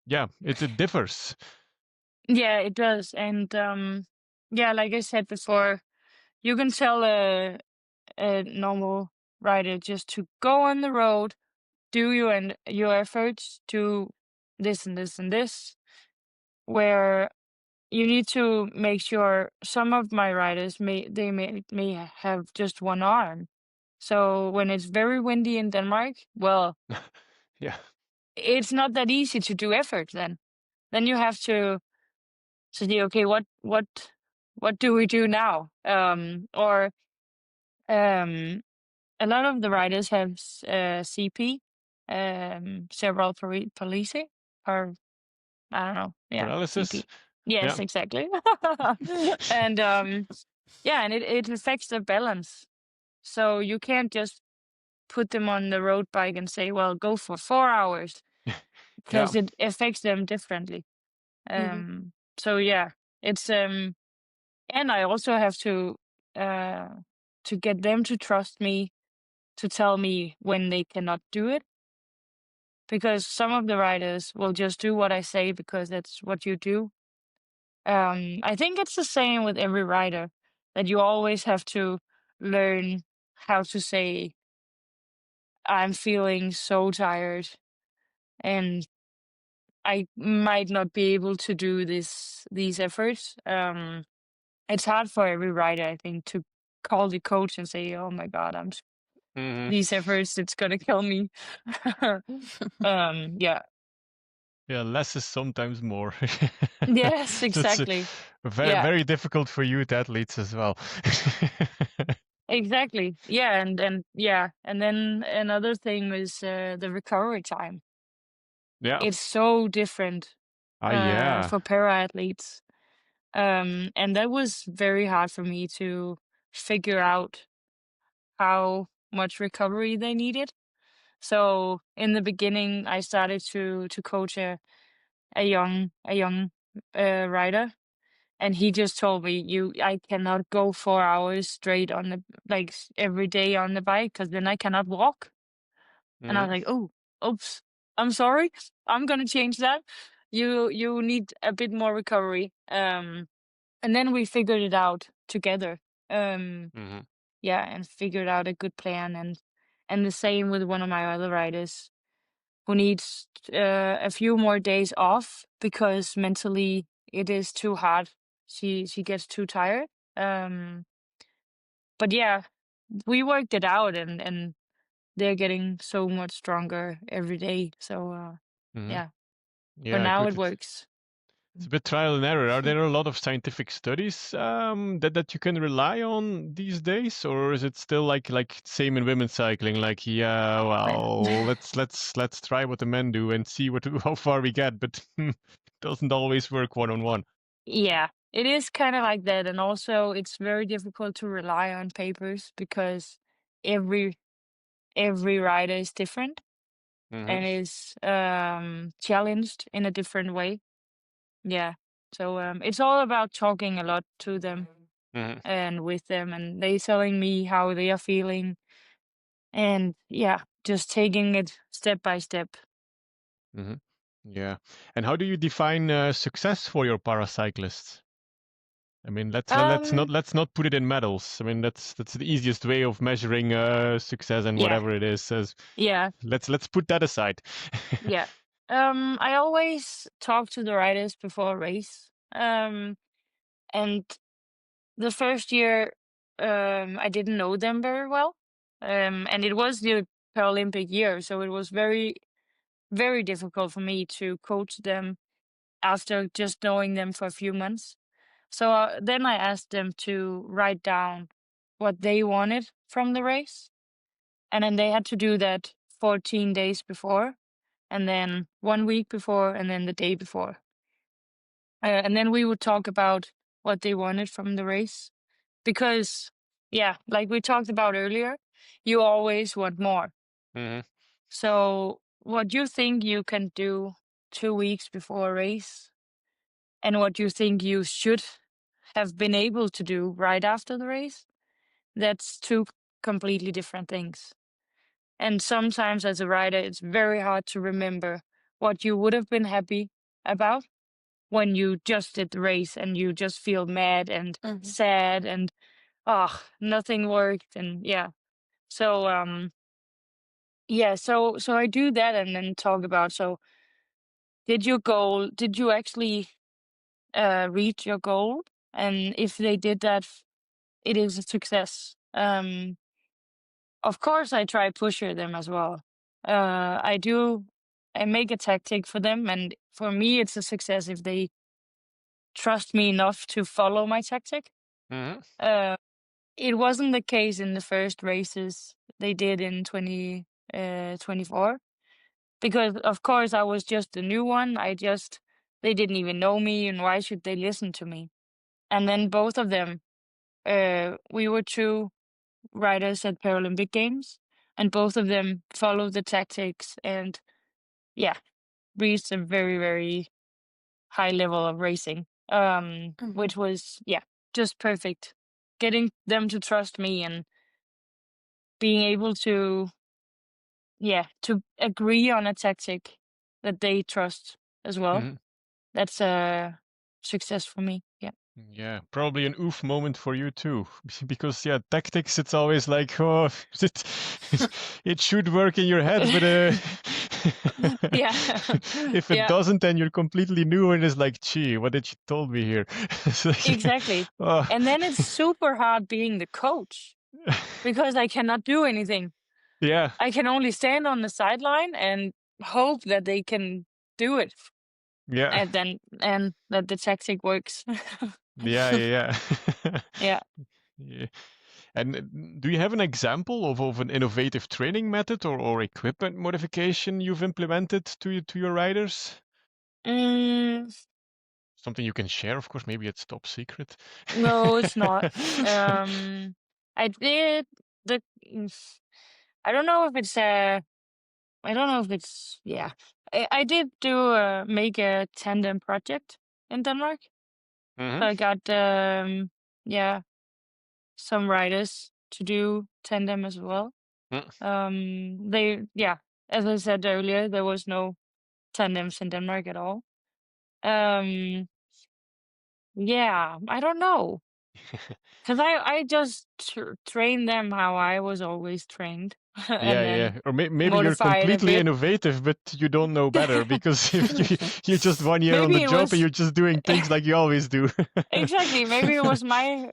Speaker 2: yeah, it differs.
Speaker 3: yeah, it does. And yeah, like I said before, you can tell a normal rider just to go on the road, do your efforts, do this and this and this, where you need to make sure some of my riders may have just one arm. So when it's very windy in Denmark, well,
Speaker 2: Yeah.
Speaker 3: it's not that easy to do effort then. Then you have to say, okay, what do we do now? Or a lot of the riders have CP, cerebral palsy, or I don't know, yeah,
Speaker 2: Paralysis.
Speaker 3: CP. Yes,
Speaker 2: Yeah.
Speaker 3: exactly. And yeah, and it affects their balance. So you can't just put them on the road bike and say, well, go for 4 hours,
Speaker 2: Yeah.
Speaker 3: because it affects them differently.
Speaker 1: Mhm.
Speaker 3: So yeah, it's and I also have uh to get them to trust me, to tell me when they cannot do it, because some of the riders will just do what I say because that's what you do. I think it's the same with every rider, that you always have to learn how to say, I'm feeling so tired and I might not be able to do these efforts. It's hard for every rider, I think, to call the coach and say, "Oh my God,
Speaker 2: Hmm.
Speaker 3: these efforts, it's gonna kill me." Yeah.
Speaker 2: Yeah, less is sometimes more.
Speaker 3: Yes,
Speaker 2: So it's
Speaker 3: exactly.
Speaker 2: very,
Speaker 3: Yeah,
Speaker 2: very difficult for youth athletes as well.
Speaker 3: exactly. Yeah, and yeah, and then another thing is the recovery time.
Speaker 2: Yeah.
Speaker 3: It's so different
Speaker 2: Yeah.
Speaker 3: for para athletes. And that was very hard for me to figure out how much recovery they needed. So in the beginning, I started to coach a young rider, and he just told me, I cannot go 4 hours straight on the every day on the bike, because then I cannot walk." And I was
Speaker 2: Hmm.
Speaker 3: like, "Oh, oops, I'm sorry. I'm gonna change that. You need a bit more recovery." And then we figured it out together. Um,
Speaker 2: Hmm.
Speaker 3: yeah, and figured out a good plan, and the same with one of my other riders who needs a few more days off because mentally it is too hard. She gets too tired. Um, but yeah, we worked it out, and they're getting so much stronger every day. So
Speaker 2: Hmm.
Speaker 3: yeah, for
Speaker 2: Yeah,
Speaker 3: now
Speaker 2: good.
Speaker 3: it works.
Speaker 2: It's a bit trial and error. Are there a lot of scientific studies that you can rely on these days, or is it still like same in women's cycling? Like, yeah, well, let's try what the men do and see what how far we get, but it doesn't always work one on one.
Speaker 3: Yeah, it is kind of like that, and also it's very difficult to rely on papers because every every rider is different
Speaker 2: Hmm.
Speaker 3: and is challenged in a different way. Yeah. So it's all about talking a lot to them
Speaker 2: Hmm.
Speaker 3: and with them, and they telling me how they are feeling, and yeah, just taking it step by step.
Speaker 2: Hmm. Yeah. And how do you define success for your paracyclists? I mean,
Speaker 3: Um,
Speaker 2: let's not put it in medals. I mean, that's the easiest way of measuring success and
Speaker 3: yeah,
Speaker 2: whatever it is. As
Speaker 3: yeah,
Speaker 2: let's put that aside.
Speaker 3: yeah. I always talk to the riders before a race. And the first year, I didn't know them very well. And it was the Paralympic year, so it was very, very difficult for me to coach them after just knowing them for a few months. So then I asked them to write down what they wanted from the race. And then they had to do that 14 days before, and then 1 week before, and then the day before. And then we would talk about what they wanted from the race. Because, yeah, like we talked about earlier, you always want more.
Speaker 2: Hmm.
Speaker 3: So, what you think you can do 2 weeks before a race, and what you think you should have been able to do right after the race, that's two completely different things. And sometimes as a rider, it's very hard to remember what you would have been happy about when you just did the race and you just feel mad and
Speaker 1: Mhm.
Speaker 3: sad and oh, nothing worked, and yeah. So Yeah, so I do that and then talk about, so did you actually reach your goal? And if they did that, it is a success. Of course, I try pusher them as well. I do. I make a tactic for them, and for me, it's a success if they trust me enough to follow my tactic.
Speaker 2: Hmm.
Speaker 3: Uh, it wasn't the case in the first races they did in 2024, because of course I was just the new one. They didn't even know me, and why should they listen to me? And then both of them, we were two riders at Paralympic Games, and both of them followed the tactics and, yeah, reached a very, very high level of racing,
Speaker 1: Mhm.
Speaker 3: which was, yeah, just perfect. Getting them to trust me and being able to, yeah, to agree on a tactic that they trust as well.
Speaker 2: Hmm.
Speaker 3: That's a success for me. Yeah.
Speaker 2: Yeah, probably an oof moment for you too, because yeah, tactics. It's always like, oh, it, it should work in your head, but
Speaker 3: Yeah.
Speaker 2: if it
Speaker 3: Yeah,
Speaker 2: doesn't, then you're completely new, and it's like, gee, what did you told me here? It's like,
Speaker 3: exactly.
Speaker 2: oh,
Speaker 3: And then it's super hard being the coach because I cannot do anything.
Speaker 2: yeah,
Speaker 3: I can only stand on the sideline and hope that they can do it,
Speaker 2: yeah,
Speaker 3: and that the tactic works.
Speaker 2: yeah, yeah, yeah.
Speaker 3: Yeah.
Speaker 2: Yeah. And do you have an example of an innovative training method or equipment modification you've implemented to your riders?
Speaker 3: Mm,
Speaker 2: Something you can share, of course. Maybe it's top secret.
Speaker 3: no, it's not. Um, I did the. mm, I don't know if it's I don't know if it's, yeah. I did make a tandem project in Denmark.
Speaker 2: Hmm.
Speaker 3: So I got yeah, some riders to do tandem as well. Yeah, as I said earlier, there was no tandems in Denmark at all. Um, yeah, I don't know, cause I just train them how I was always trained, and
Speaker 2: Yeah,
Speaker 3: then
Speaker 2: yeah. Or maybe you're
Speaker 3: modify it a
Speaker 2: completely
Speaker 3: bit.
Speaker 2: innovative, but you don't know better because if you're just 1 year on the
Speaker 3: Maybe it
Speaker 2: job and
Speaker 3: was
Speaker 2: you're just doing things like you always do.
Speaker 3: exactly. Maybe it was my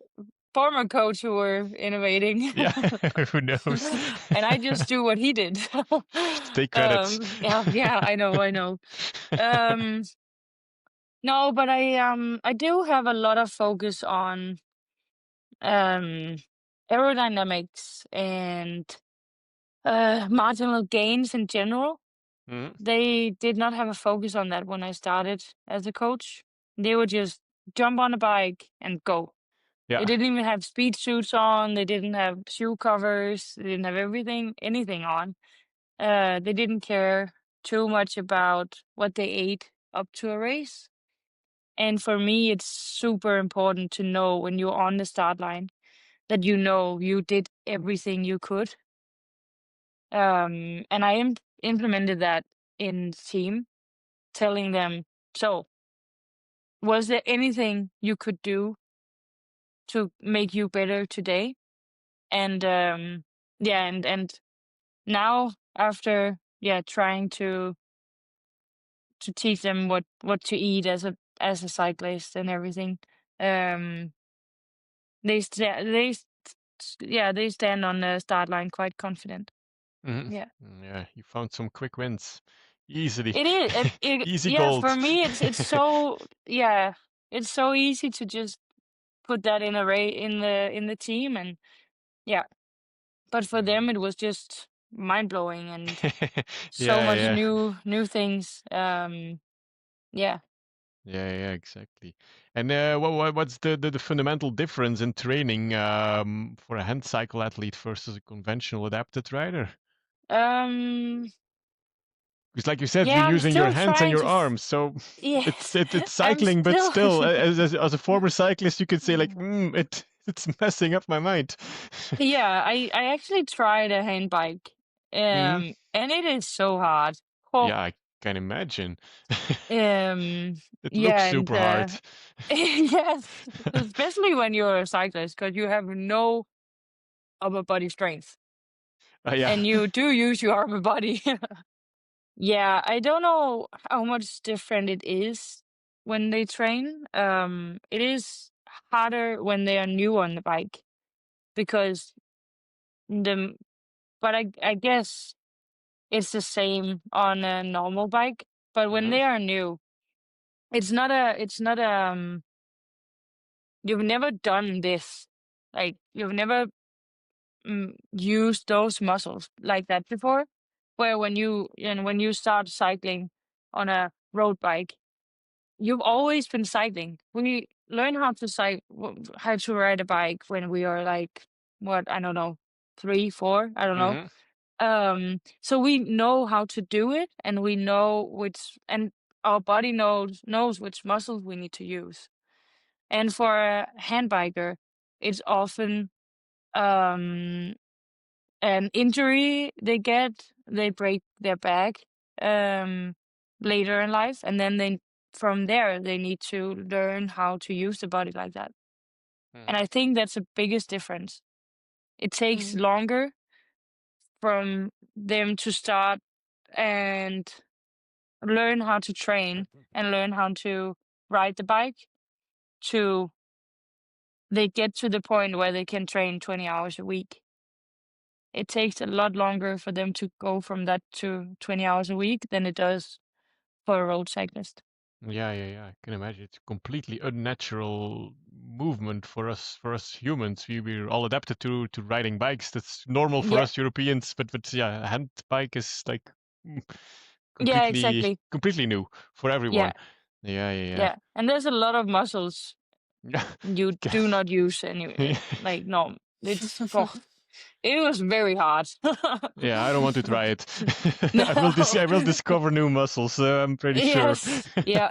Speaker 3: former coach who were innovating,
Speaker 2: Yeah, who knows?
Speaker 3: and I just do what he did.
Speaker 2: Take credit.
Speaker 3: Yeah, yeah, I know. Um, no, but I do have a lot of focus on um aerodynamics and marginal gains in general.
Speaker 2: Mhm.
Speaker 3: They did not have a focus on that when I started as a coach. They would just jump on a bike and go. They
Speaker 2: Yeah.
Speaker 3: didn't even have speed suits on. They didn't have shoe covers. They didn't have anything on. They didn't care too much about what they ate up to a race. And for me, it's super important to know when you're on the start line that you know you did everything you could. And I implemented that in the team, telling them, so was there anything you could do to make you better today? And yeah, and now after, yeah, trying to teach them what to eat as a cyclist and everything, um they stand on the start line quite confident.
Speaker 2: Mhm.
Speaker 3: Yeah,
Speaker 2: Yeah, you found some quick wins easily.
Speaker 3: it is
Speaker 2: Easy
Speaker 3: yeah, for
Speaker 2: gold.
Speaker 3: me it's so, yeah, it's so easy to just put that in a in the team, and yeah, but for
Speaker 2: Mhm.
Speaker 3: them it was just mind-blowing and so
Speaker 2: Yeah,
Speaker 3: much
Speaker 2: yeah.
Speaker 3: new things. Yeah.
Speaker 2: Yeah, yeah, exactly. And what's the fundamental difference in training for a hand cycle athlete versus a conventional adapted rider?
Speaker 3: Um,
Speaker 2: Because, like you said, you're
Speaker 3: yeah, I'm
Speaker 2: using your
Speaker 3: still
Speaker 2: hands and
Speaker 3: trying
Speaker 2: your
Speaker 3: to
Speaker 2: arms, so
Speaker 3: yeah,
Speaker 2: it's
Speaker 3: I'm
Speaker 2: cycling, but
Speaker 3: still
Speaker 2: still, as a former cyclist, you could say like, it's messing up my mind.
Speaker 3: yeah, I actually tried a hand bike.
Speaker 2: Hmm.
Speaker 3: And it is so hard. Oh,
Speaker 2: Yeah, I can imagine.
Speaker 3: um,
Speaker 2: It looks
Speaker 3: yeah, and
Speaker 2: super hard.
Speaker 3: yes, especially when you're a cyclist, because you have no upper body strength.
Speaker 2: Yeah.
Speaker 3: and you do use your upper body. Yeah, I don't know how much different it is when they train. It is harder when they are new on the bike because the but I guess it's the same on a normal bike. But when
Speaker 2: Mhm.
Speaker 3: they are new, it's not you've never done this. Like you've never used those muscles like that before. Where when you start cycling on a road bike, you've always been cycling. We learn how to how to ride a bike when we are like what I don't know, 3, 4, I don't know.
Speaker 2: Mhm.
Speaker 3: So we know how to do it, and we know which, and our body knows which muscles we need to use. And for a hand biker, it's often um an injury they get. They break their back um later in life, and then they from there they need to learn how to use the body like that. And
Speaker 2: Mhm.
Speaker 3: I think that's the biggest difference. It takes
Speaker 1: Mm.
Speaker 3: longer from them to start and learn how to train and learn how to ride the bike to they get to the point where they can train 20 hours a week. It takes a lot longer for them to go from that to 20 hours a week than it does for a road cyclist.
Speaker 2: Yeah. I can imagine it's completely unnatural movement for us humans. We're all adapted to riding bikes. That's normal for
Speaker 3: Yeah,
Speaker 2: us Europeans, but yeah, a hand bike is like mm,
Speaker 3: yeah,
Speaker 2: completely
Speaker 3: exactly.
Speaker 2: completely new for
Speaker 3: Yeah,
Speaker 2: everyone. Yeah.
Speaker 3: yeah. And there's a lot of muscles
Speaker 2: Yeah.
Speaker 3: you do not use anyway. Like, no, it's, oh, it was very hard.
Speaker 2: Yeah, I don't want to try it.
Speaker 3: No.
Speaker 2: I will discover new muscles, I'm pretty sure.
Speaker 3: Yes. Yeah.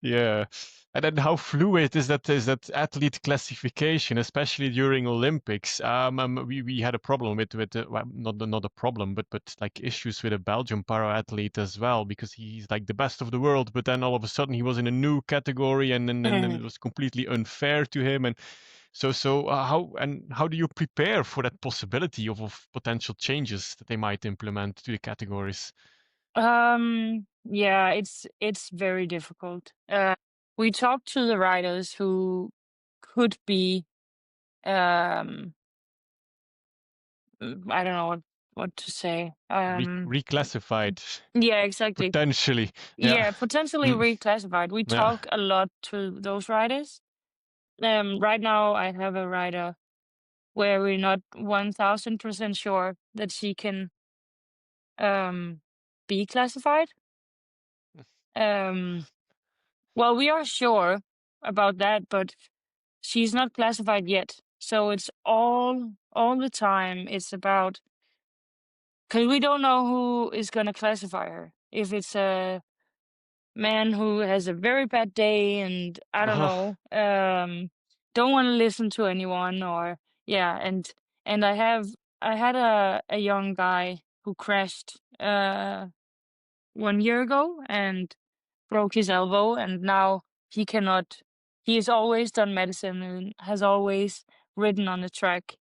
Speaker 2: Yeah. And then how fluid is that athlete classification, especially during Olympics? We had a problem with well, not a problem, but like issues with a Belgian para athlete as well, because he's like the best of the world, but then all of a sudden he was in a new category, and it was completely unfair to him. And how do you prepare for that possibility of potential changes that they might implement to the categories?
Speaker 3: Yeah, it's very difficult. We talked to the riders who could be um I don't know what to say.
Speaker 2: Reclassified
Speaker 3: Yeah, exactly.
Speaker 2: potentially. Yeah.
Speaker 3: Yeah, potentially
Speaker 2: Mm.
Speaker 3: reclassified. We
Speaker 2: Yeah.
Speaker 3: talk a lot to those riders. Right now I have a rider where we're not 1000% sure that she can um be classified. Um well, we are sure about that, but she's not classified yet. So it's all the time it's about because we don't know who is going to classify her. If it's a man who has a very bad day and I don't
Speaker 2: Uh-huh.
Speaker 3: know, don't want to listen to anyone, or yeah, and I had a young guy who crashed 1 year ago and broke his elbow, and now he cannot. He has always done medicine and has always ridden on the track,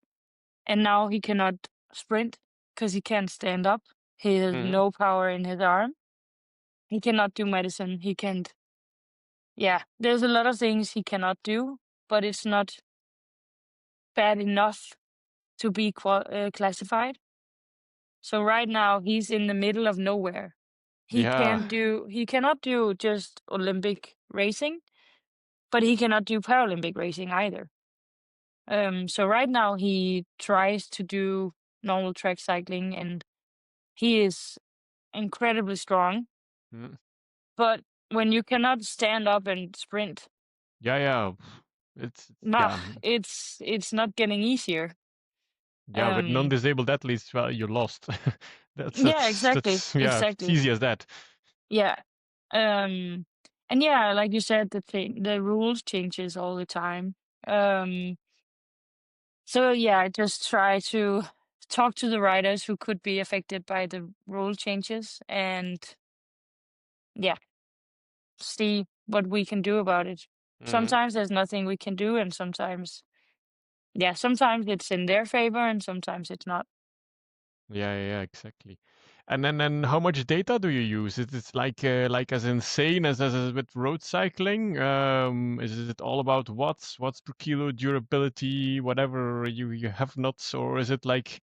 Speaker 3: and now he cannot sprint because he can't stand up. He has
Speaker 2: Mhm.
Speaker 3: no power in his arm. He cannot do medicine. He can't. Yeah, there's a lot of things he cannot do, but it's not bad enough to be classified. So right now he's in the middle of nowhere.
Speaker 2: Yeah.
Speaker 3: He cannot do just Olympic racing, but he cannot do Paralympic racing either. So right now he tries to do normal track cycling, and he is incredibly strong.
Speaker 2: Mm.
Speaker 3: But when you cannot stand up and sprint,
Speaker 2: Yeah.
Speaker 3: nah,
Speaker 2: Yeah.
Speaker 3: it's not getting easier.
Speaker 2: Yeah, with
Speaker 3: Um,
Speaker 2: non-disabled athletes, well, you're lost.
Speaker 3: yeah, exactly,
Speaker 2: Yeah, it's
Speaker 3: exactly.
Speaker 2: easy as that.
Speaker 3: Yeah. Um, and yeah, like you said, the rules changes all the time. Um, so yeah, I just try to talk to the riders who could be affected by the rule changes, and yeah, see what we can do about it.
Speaker 2: Mhm.
Speaker 3: Sometimes there's nothing we can do, and sometimes yeah, sometimes it's in their favor and sometimes it's not.
Speaker 2: Yeah, exactly. And then how much data do you use? Is it like as insane as with road cycling? Is it all about watts per kilo durability, whatever you have nuts, or is it like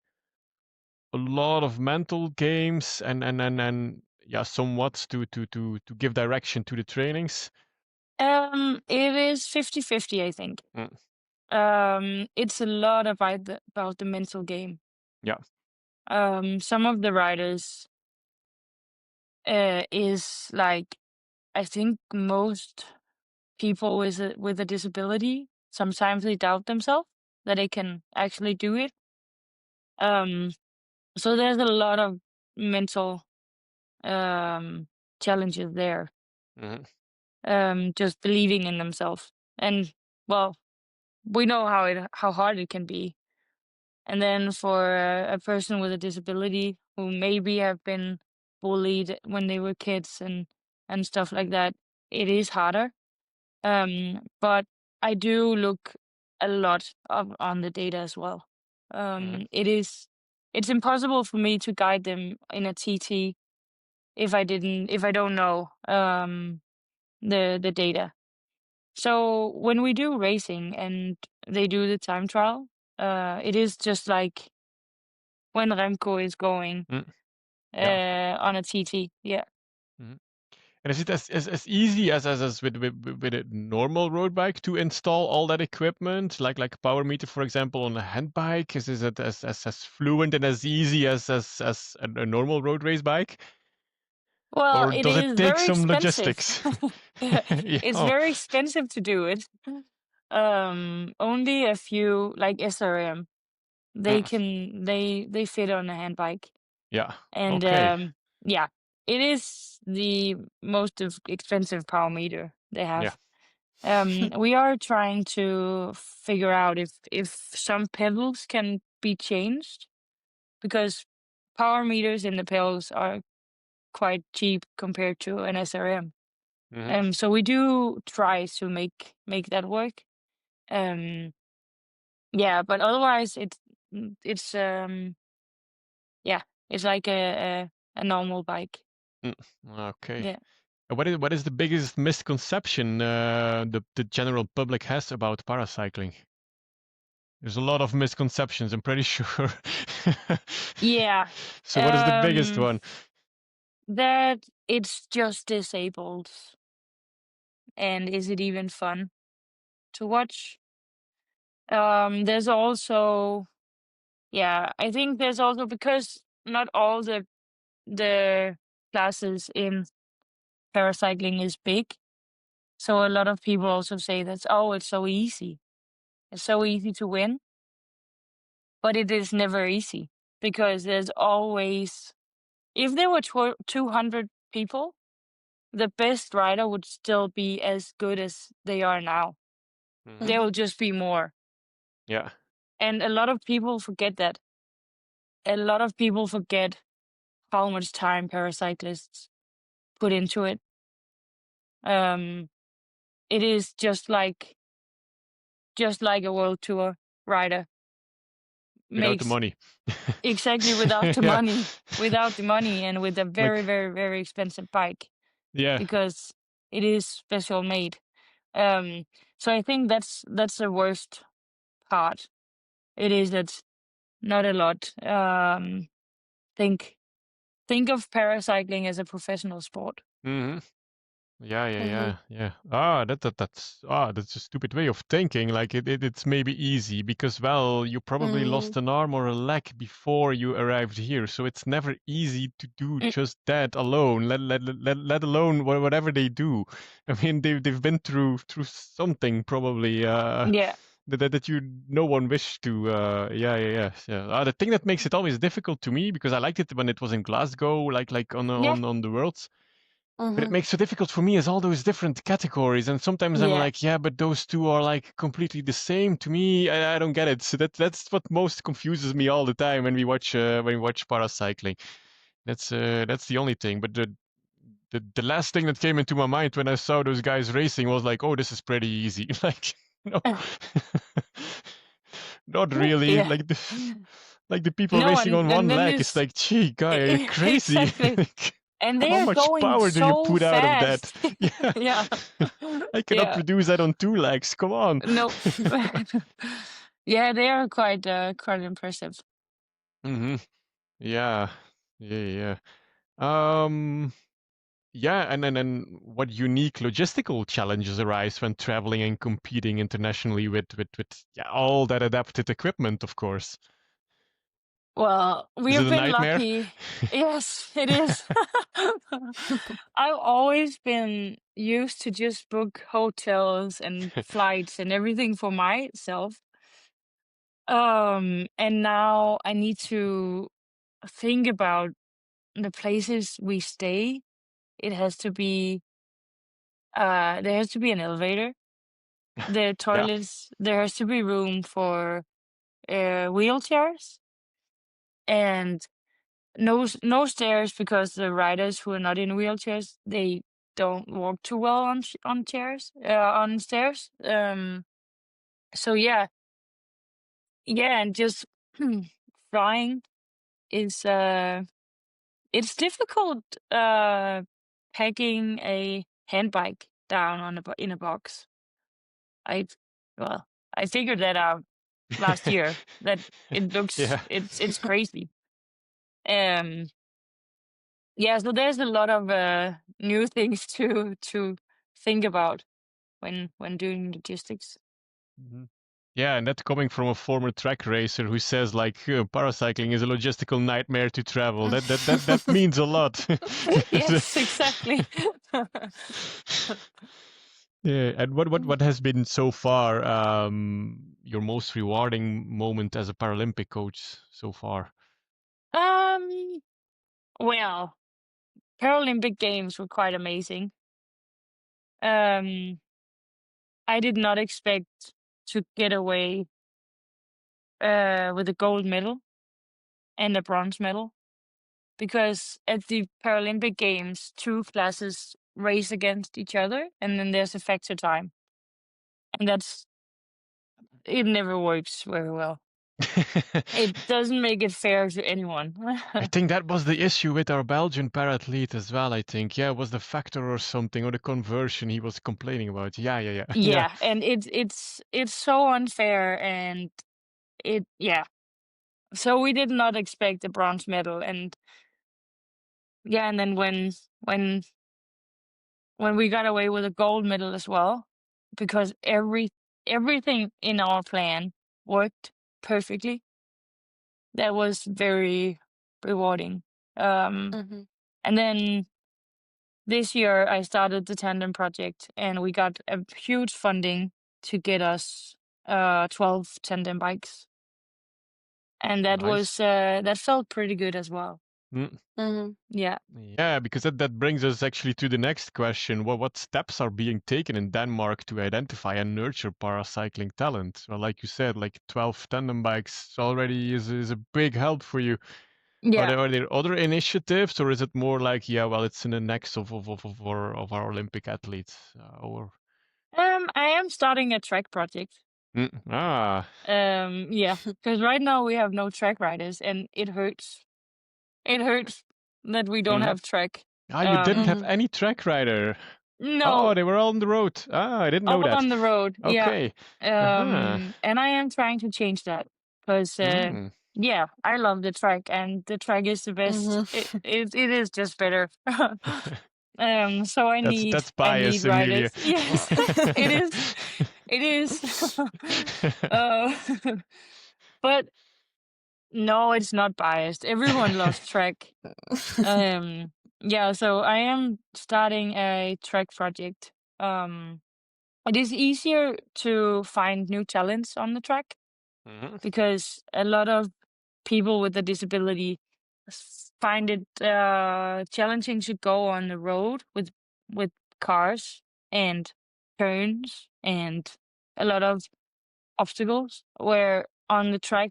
Speaker 2: a lot of mental games and yeah, some watts to give direction to the trainings?
Speaker 3: It is 50-50, I think.
Speaker 2: Mm,
Speaker 3: It's a lot about the mental game.
Speaker 2: yeah.
Speaker 3: Some of the riders is like, I think most people with a disability, sometimes they doubt themselves that they can actually do it. Um, so there's a lot of mental um, challenges there.
Speaker 2: Mhm,
Speaker 3: Just believing in themselves, and well, we know how hard it can be. And then for a person with a disability who maybe have been bullied when they were kids and stuff like that, it is harder. But I do look a lot on the data as well.
Speaker 2: mhm,
Speaker 3: It's impossible for me to guide them in a TT if I don't know the data. So when we do racing and they do the time trial, it is just like when Remco is going
Speaker 2: mm, yeah.
Speaker 3: on a TT. Yeah.
Speaker 2: Mhm. And is it as easy as with a normal road bike to install all that equipment, like power meter, for example, on a hand bike? Is it as fluent and as easy as a normal road race bike?
Speaker 3: Well,
Speaker 2: Or
Speaker 3: it
Speaker 2: does it
Speaker 3: is
Speaker 2: take
Speaker 3: very
Speaker 2: some
Speaker 3: expensive.
Speaker 2: logistics? Yeah.
Speaker 3: It's
Speaker 2: Oh,
Speaker 3: very expensive to do it. Only a few like SRM,
Speaker 2: mm,
Speaker 3: they fit on a hand bike.
Speaker 2: yeah.
Speaker 3: And
Speaker 2: Okay.
Speaker 3: yeah, it is the most expensive power meter they
Speaker 2: Yeah.
Speaker 3: have. We are trying to figure out if some pedals can be changed because power meters in the pedals are quite cheap compared to an SRM.
Speaker 2: Hmm.
Speaker 3: So we do try to make that work. Um, yeah, but otherwise it's yeah, it's like a normal bike.
Speaker 2: Mm, okay.
Speaker 3: Yeah.
Speaker 2: What is the biggest misconception the general public has about paracycling? There's a lot of misconceptions, I'm pretty sure.
Speaker 3: Yeah.
Speaker 2: So what is the biggest
Speaker 3: Um,
Speaker 2: one?
Speaker 3: that it's just disabled. And is it even fun to watch? There's also, yeah, I think there's also because not all the classes in paracycling is big. So a lot of people also say that, oh, it's so easy. It's so easy to win, but it is never easy because there's always, if there were 200 people, the best rider would still be as good as they are now.
Speaker 2: Hmm.
Speaker 3: There
Speaker 1: Mhm.
Speaker 3: will just be more.
Speaker 2: Yeah.
Speaker 3: And a lot of people forget that. A lot of people forget how much time paracyclists put into it. Um, it is just like a world tour rider
Speaker 2: Without the
Speaker 3: makes
Speaker 2: money.
Speaker 3: exactly without the
Speaker 2: Yeah.
Speaker 3: money, without the money, and with a very,
Speaker 2: Like,
Speaker 3: very, very expensive bike
Speaker 2: yeah.
Speaker 3: because it is special made. Um, so I think that's the worst part. It is that not a lot. Think think of paracycling as a professional sport.
Speaker 2: Hmm. Yeah, yeah,
Speaker 1: Mhm.
Speaker 2: yeah, yeah. That's a stupid way of thinking. Like it's maybe easy because well, you probably
Speaker 1: Mhm.
Speaker 2: lost an arm or a leg before you arrived here, so it's never easy to do
Speaker 3: Mm,
Speaker 2: just that alone. Let alone whatever they do. I mean, they've been through something probably.
Speaker 3: yeah,
Speaker 2: That you no one wished to. Yeah. The thing that makes it always difficult to me because I liked it when it was in Glasgow, like on
Speaker 3: yeah,
Speaker 2: on the Worlds, but it
Speaker 1: Mhm.
Speaker 2: makes it difficult for me is all those different categories, and sometimes I'm
Speaker 3: yeah,
Speaker 2: like, yeah, but those two are like completely the same to me. I don't get it. So that's what most confuses me all the time when we watch paracycling. That's the only thing. But the last thing that came into my mind when I saw those guys racing was like, oh, this is pretty easy. Like, no,
Speaker 3: uh,
Speaker 2: Not really.
Speaker 3: Yeah.
Speaker 2: Like the people
Speaker 3: No,
Speaker 2: racing on
Speaker 3: and
Speaker 2: one
Speaker 3: then
Speaker 2: leg. It's
Speaker 3: this
Speaker 2: like, gee, guy, are you crazy?
Speaker 3: exactly.
Speaker 2: Like,
Speaker 3: And they
Speaker 2: how
Speaker 3: are
Speaker 2: much
Speaker 3: going
Speaker 2: power do you
Speaker 3: so
Speaker 2: put out of that?
Speaker 3: fast.
Speaker 2: Yeah.
Speaker 3: Yeah.
Speaker 2: I cannot
Speaker 3: Yeah.
Speaker 2: produce that on 2 legs. Come on.
Speaker 3: No. Yeah, they are quite impressive.
Speaker 2: Hmm. Yeah. Yeah. Um. Yeah, and then what unique logistical challenges arise when traveling and competing internationally with all that adapted equipment, of course.
Speaker 3: Well, we
Speaker 2: Is it
Speaker 3: have
Speaker 2: a
Speaker 3: been
Speaker 2: nightmare?
Speaker 3: lucky. Yes, it is. I've always been used to just book hotels and flights and everything for myself. And now I need to think about the places we stay. It has to be there has to be an elevator, the
Speaker 2: Yeah.
Speaker 3: toilets, there has to be room for wheelchairs, and no stairs because the riders who are not in wheelchairs, they don't walk too well on chairs on stairs. So yeah, and just flying is it's difficult packing a handbike down on in a box. I well, I figured that out last year that it looks
Speaker 2: Yeah.
Speaker 3: it's crazy. Um yeah, so there's a lot of new things to think about when doing logistics.
Speaker 2: Mhm. Yeah, and that's coming from a former track racer who says like paracycling is a logistical nightmare to travel. That means a lot.
Speaker 3: Yes, exactly.
Speaker 2: Yeah, and what has been so far your most rewarding moment as a Paralympic coach so far?
Speaker 3: um well, Paralympic Games were quite amazing. Um I did not expect to get away with a gold medal and a bronze medal because at the Paralympic Games, two classes race against each other, and then there's a factor time, and it never works very well. It doesn't make it fair to anyone.
Speaker 2: I think that was the issue with our Belgian parathlete as well, I think. Yeah, it was the factor or something, or the conversion he was complaining about. Yeah. Yeah.
Speaker 3: Yeah, and it's so unfair, and yeah. So we did not expect a bronze medal, and yeah, and then when we got away with a gold medal as well, because everything in our plan worked perfectly. That was very rewarding.
Speaker 1: Mhm.
Speaker 3: And then this year I started the tandem project, and we got a huge funding to get us 12 tandem bikes, and
Speaker 2: Nice.
Speaker 3: that felt pretty good as well.
Speaker 2: Mm.
Speaker 1: Mhm.
Speaker 3: Yeah.
Speaker 2: Yeah, because that brings us actually to the next question. What steps are being taken in Denmark to identify and nurture paracycling talent? Well, like you said, like 12 tandem bikes already is a big help for you.
Speaker 3: Yeah.
Speaker 2: Are there other initiatives, or is it more like, yeah, well, it's in the necks of our Olympic athletes? Or
Speaker 3: I am starting a track project.
Speaker 2: Ah,
Speaker 3: Yeah, because right now we have no track riders, and it hurts. It hurts that we don't
Speaker 2: mhm.
Speaker 3: have track.
Speaker 2: You didn't have
Speaker 1: Mhm.
Speaker 2: any track rider.
Speaker 3: No,
Speaker 2: Oh, they were all on the road. I didn't know
Speaker 3: all
Speaker 2: that.
Speaker 3: on the road. Yeah.
Speaker 2: Okay. Uh-huh.
Speaker 3: And I am trying to change that because,
Speaker 2: Mm.
Speaker 3: yeah, I love the track, and the track is the best.
Speaker 1: Mhm.
Speaker 3: It is just better. So
Speaker 2: That's
Speaker 3: I need
Speaker 2: bias, Amelia.
Speaker 3: riders. Yes, it is. It is. uh, but no, it's not biased. Everyone loves track. Yeah, so I am starting a track project. It is easier to find new talents on the track
Speaker 2: Mhm.
Speaker 3: because a lot of people with a disability find it challenging to go on the road with cars and turns and a lot of obstacles. Where on the track,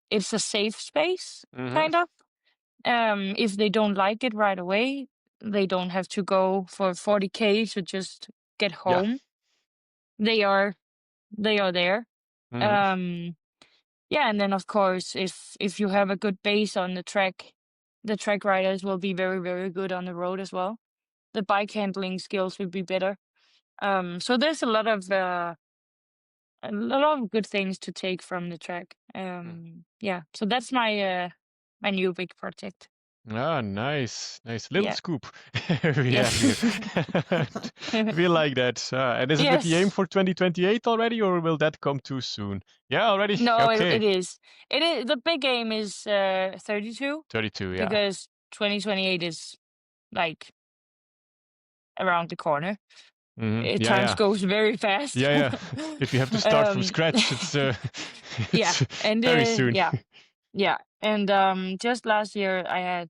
Speaker 3: it's a safe space,
Speaker 2: Mhm.
Speaker 3: kind of. If they don't like it right away, they don't have to go for 40K to just get
Speaker 2: Yeah.
Speaker 3: home. They are they are there.
Speaker 2: Mhm.
Speaker 3: Um, yeah, and then of course, if you have a good base on the track riders will be very, very good on the road as well. The bike handling skills will be better. So there's a lot of good things to take from the track. Yeah, so that's my new big project.
Speaker 2: Ah, nice, nice little
Speaker 3: Yeah.
Speaker 2: scoop we have
Speaker 3: Yes.
Speaker 2: here. We like that. And is it with the aim
Speaker 3: Yes.
Speaker 2: for 2028 already, or will that come too soon? Yeah, already.
Speaker 3: No, it
Speaker 2: Okay,
Speaker 3: is. It is the big aim is 32
Speaker 2: 32. Yeah.
Speaker 3: because 2028 is like around the corner.
Speaker 2: Yeah,
Speaker 3: Times
Speaker 2: yeah,
Speaker 3: goes very fast.
Speaker 2: yeah, yeah. If you have to start from
Speaker 3: Um,
Speaker 2: scratch, it's
Speaker 3: yeah,
Speaker 2: it's
Speaker 3: and
Speaker 2: very soon.
Speaker 3: yeah, and just last year I had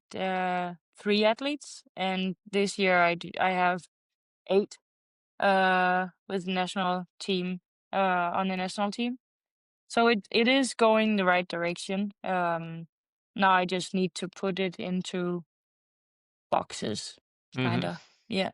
Speaker 3: 3 athletes, and this year I have 8 with the national team on the national team. So it is going the right direction. Now I just need to put it into boxes,
Speaker 2: Hmm.
Speaker 3: kinda. Yeah.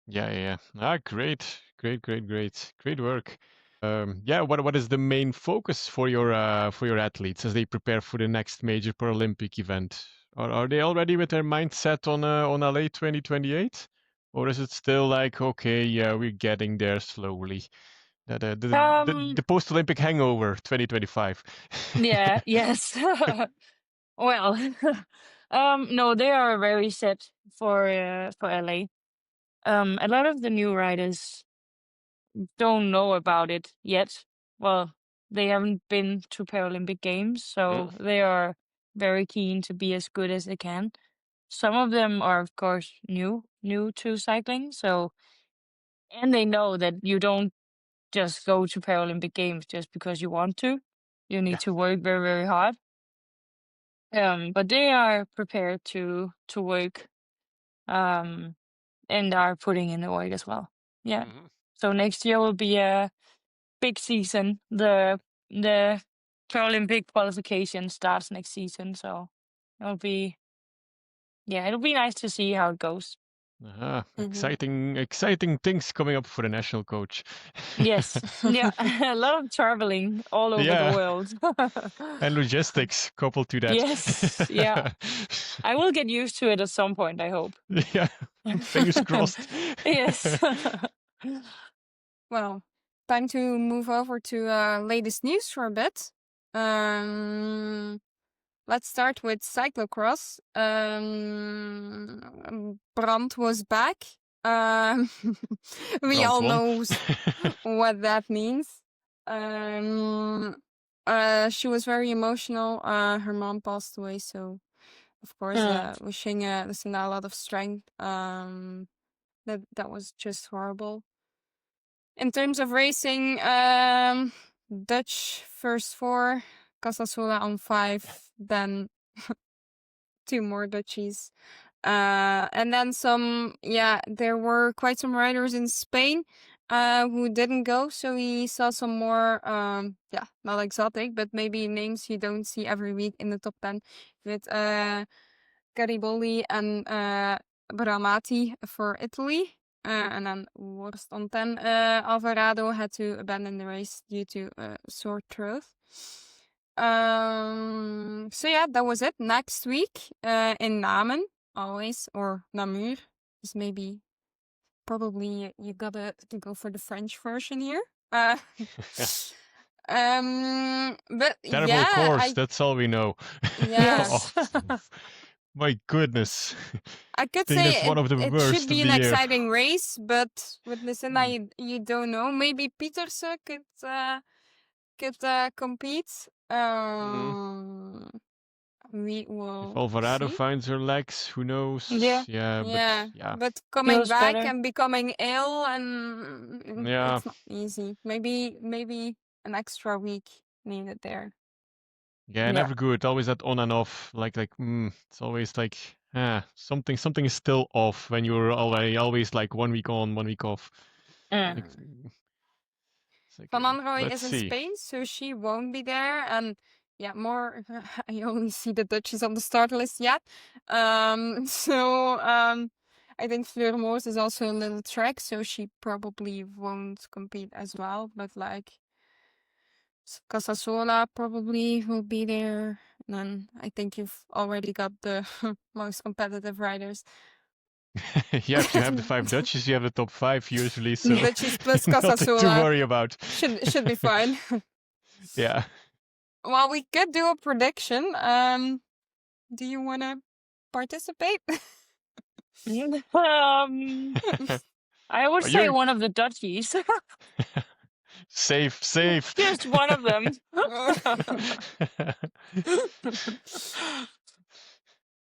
Speaker 2: Yeah, yeah, yeah. Ah, great, great, great, great, great work. Yeah, what is the main focus for your athletes as they prepare for the next major Paralympic event? Are they already with their mindset on LA 2028, or is it still like, okay, yeah, we're getting there slowly? The
Speaker 3: Um.
Speaker 2: post Olympic hangover 2025.
Speaker 3: Yeah. Yes. Well. No, they are very set for LA. A lot of the new riders don't know about it yet. Well, they haven't been to Paralympic Games,
Speaker 2: Mm,
Speaker 3: so they are very keen to be as good as they can. Some of them are, of course, new to cycling, so and they know that you don't just go to Paralympic Games just because you want to. You need
Speaker 2: yeah.
Speaker 3: to work very, very hard. But they are prepared to work, um, and are putting in the work as well. Yeah.
Speaker 2: Mhm.
Speaker 3: So next year will be a big season. The Paralympic qualification starts next season, so it'll be it'll be nice to see how it goes.
Speaker 2: Ah,
Speaker 1: Mhm.
Speaker 2: exciting things coming up for the national coach.
Speaker 3: Yes. Yeah. A lot of traveling all over the
Speaker 2: Yeah,
Speaker 3: world.
Speaker 2: and logistics coupled to
Speaker 3: Yes. Yeah.
Speaker 2: that.
Speaker 3: I will get used to it at some point, I hope.
Speaker 2: Yeah, fingers crossed.
Speaker 3: Yes.
Speaker 1: Well, time to move over to latest news for a bit. Let's start with cyclocross. Brandt was back. Um, we
Speaker 2: Brand
Speaker 1: all
Speaker 2: one.
Speaker 1: know what that means. She was very emotional. Her mom passed away, so of course,
Speaker 3: Mm.
Speaker 1: wishing Lucinda a lot of strength. That was just horrible. In terms of racing, Dutch first 4, Casasola on 5, then 2 more Dutchies. And then there were quite some riders in Spain who didn't go, so we saw some more, not exotic, but maybe names you don't see every week in the top 10 with Gariboldi and Bramati for Italy. And then Worst on 10. Alvarado had to abandon the race due to sore throat. So yeah, that was it. Next week in Namen, always, or Namur, is maybe probably you gotta go for the French version here. But
Speaker 2: Terrible
Speaker 1: yeah,
Speaker 2: course, that's all we know.
Speaker 1: yeah.
Speaker 2: Oh,
Speaker 3: Yes.
Speaker 2: my goodness.
Speaker 1: I could
Speaker 2: Think that's
Speaker 1: say
Speaker 2: one of the
Speaker 1: it should
Speaker 2: worst of
Speaker 1: be
Speaker 2: the
Speaker 1: an
Speaker 2: year.
Speaker 1: exciting race, but with Lucinda,
Speaker 2: Mm.
Speaker 1: you don't know. Maybe Pieterse could compete.
Speaker 2: Mm.
Speaker 1: We
Speaker 2: If
Speaker 1: will
Speaker 2: Alvarado
Speaker 1: see.
Speaker 2: finds her legs, who knows?
Speaker 3: Yeah.
Speaker 2: Yeah, but
Speaker 1: Yeah,
Speaker 2: yeah.
Speaker 1: but coming
Speaker 3: Feels
Speaker 1: back
Speaker 3: better.
Speaker 1: and becoming ill, and
Speaker 2: Yeah.
Speaker 1: it's not easy. Maybe an extra week needed there.
Speaker 2: Yeah,
Speaker 3: Yeah.
Speaker 2: never good. Always that on and off. It's always like something is still off when you're always like 1 week on, 1 week off.
Speaker 3: Mm.
Speaker 2: Like,
Speaker 1: Mm.
Speaker 2: it's like
Speaker 1: Van Anrooy
Speaker 2: let's
Speaker 1: is in
Speaker 2: see.
Speaker 1: Spain, so she won't be there. And yeah, more. I only see the Dutchies on the start list yet. I think Fleur Moos is also a little track, so she probably won't compete as well. But like, Casasola probably will be there. And then I think you've already got the most competitive riders.
Speaker 2: Yeah, if you have the 5 Dutchies, you have the top 5 usually, so
Speaker 1: Dutchies plus
Speaker 2: nothing to
Speaker 1: Casasola
Speaker 2: worry about.
Speaker 1: should be fine.
Speaker 2: Yeah.
Speaker 1: Well, we could do a prediction. Do you want to participate?
Speaker 3: I would
Speaker 2: Oh,
Speaker 3: say
Speaker 2: you're-
Speaker 3: one of the Dutchies.
Speaker 2: Safe.
Speaker 3: Just one of them.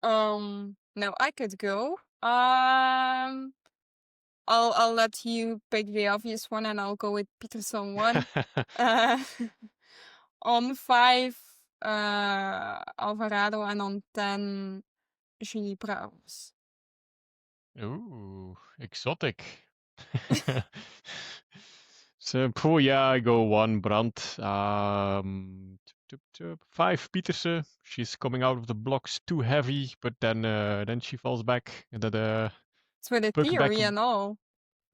Speaker 1: No, I could go. I'll let you pick the obvious one, and I'll go with Peterson 1. On 5, Alvarado, and on 10, Julie Brouwers.
Speaker 2: Ooh, exotic. So, yeah, I go 1 Brandt. 5 Pieterse. She's coming out of the blocks too heavy, but then she falls back. And then
Speaker 1: It's with a
Speaker 2: Perk back.
Speaker 1: theory and all.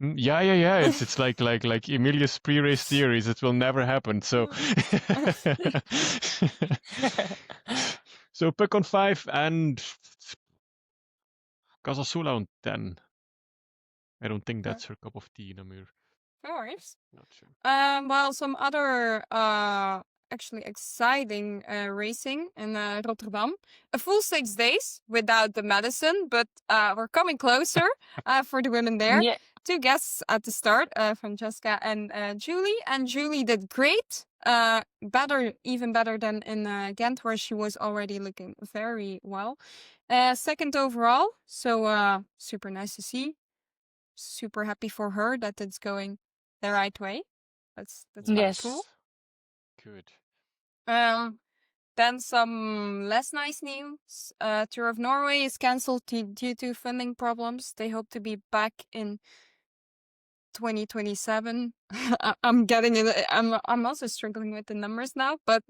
Speaker 2: Yeah. It's like Emilia's pre-race theories. It will never happen. So, so Puck on 5 and Casasola on 10. I don't think that's her cup of tea, Namur.
Speaker 1: No worries.
Speaker 2: Not sure.
Speaker 1: Well, some other actually exciting racing in Rotterdam. A full 6 days without the medicine, but we're coming closer for the women there.
Speaker 3: Yeah.
Speaker 1: 2 guests at the start, Francesca and Julie. And Julie did great. Even better than in Ghent, where she was already looking very well. 2nd overall, so super nice to see. Super happy for her that it's going the right way. That's very
Speaker 3: Yes.
Speaker 1: cool.
Speaker 2: Good.
Speaker 1: Then some less nice news. Tour of Norway is cancelled due to funding problems. They hope to be back in 2027. I'm getting it. I'm also struggling with the numbers now, but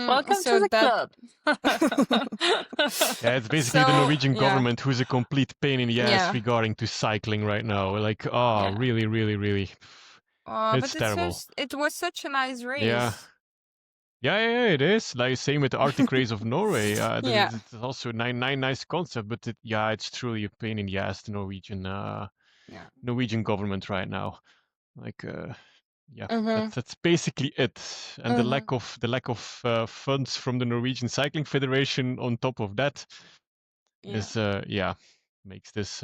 Speaker 3: Welcome
Speaker 1: so
Speaker 3: to the club.
Speaker 2: Yeah, it's basically the
Speaker 1: So,
Speaker 2: Norwegian
Speaker 1: yeah.
Speaker 2: government who's a complete pain in the ass
Speaker 1: Yeah.
Speaker 2: regarding to cycling right now. Like,
Speaker 3: Yeah.
Speaker 2: really. It's
Speaker 1: but
Speaker 2: terrible.
Speaker 1: it was such a nice race.
Speaker 2: Yeah, it is. Like, same with the Arctic Race of Norway.
Speaker 1: Yeah.
Speaker 2: It's also nice concept, but it's truly a pain in the ass, the Norwegian government right now. Like, that's basically it. And the lack of funds from the Norwegian Cycling Federation on top of that is makes this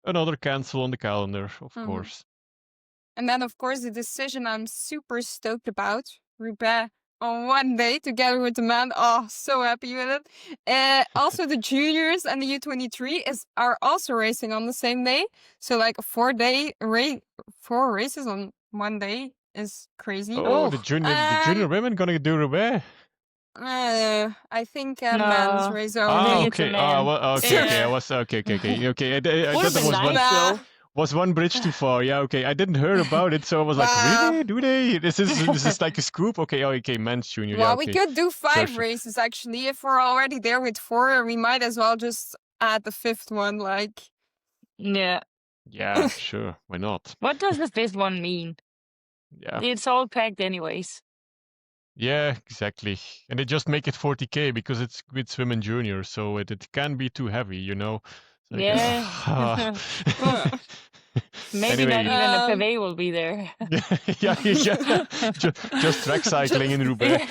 Speaker 2: another cancel on the calendar, of course.
Speaker 1: And then, of course, the decision I'm super stoked about. Roubaix on 1 day together with the men. Oh, so happy with it. Also, the juniors and the U23 are also racing on the same day. So, like, a 4-day 4 races on 1 day is crazy.
Speaker 2: Oh, the junior women gonna do Roubaix?
Speaker 1: I think men's
Speaker 3: No.
Speaker 1: race
Speaker 3: I
Speaker 1: only.
Speaker 3: think it's a
Speaker 2: Okay.
Speaker 3: man.
Speaker 2: Okay. I was okay. I
Speaker 3: Would've
Speaker 2: thought
Speaker 3: been
Speaker 2: there
Speaker 3: nice, though.
Speaker 2: was one bridge too far. Yeah, okay. I didn't hear about it, so I was like,
Speaker 1: Wow.
Speaker 2: really? Do they? This is like a scoop. Okay, men's junior.
Speaker 1: Well,
Speaker 2: Yeah,
Speaker 1: we
Speaker 2: okay.
Speaker 1: could do 5
Speaker 2: Sure.
Speaker 1: races actually. If we're already there with 4, we might as well just add the 5th one. Like,
Speaker 3: Yeah.
Speaker 2: Yeah, sure. Why not?
Speaker 3: What does the 5th one mean?
Speaker 2: Yeah.
Speaker 3: It's all packed anyways.
Speaker 2: Yeah, exactly. And they just make it 40K because it's with swim and junior, so it can be too heavy, you know. It's like,
Speaker 3: Yeah. Maybe
Speaker 2: Anyway.
Speaker 3: not even a pavé will be there.
Speaker 2: yeah. Just track cycling in Roubaix.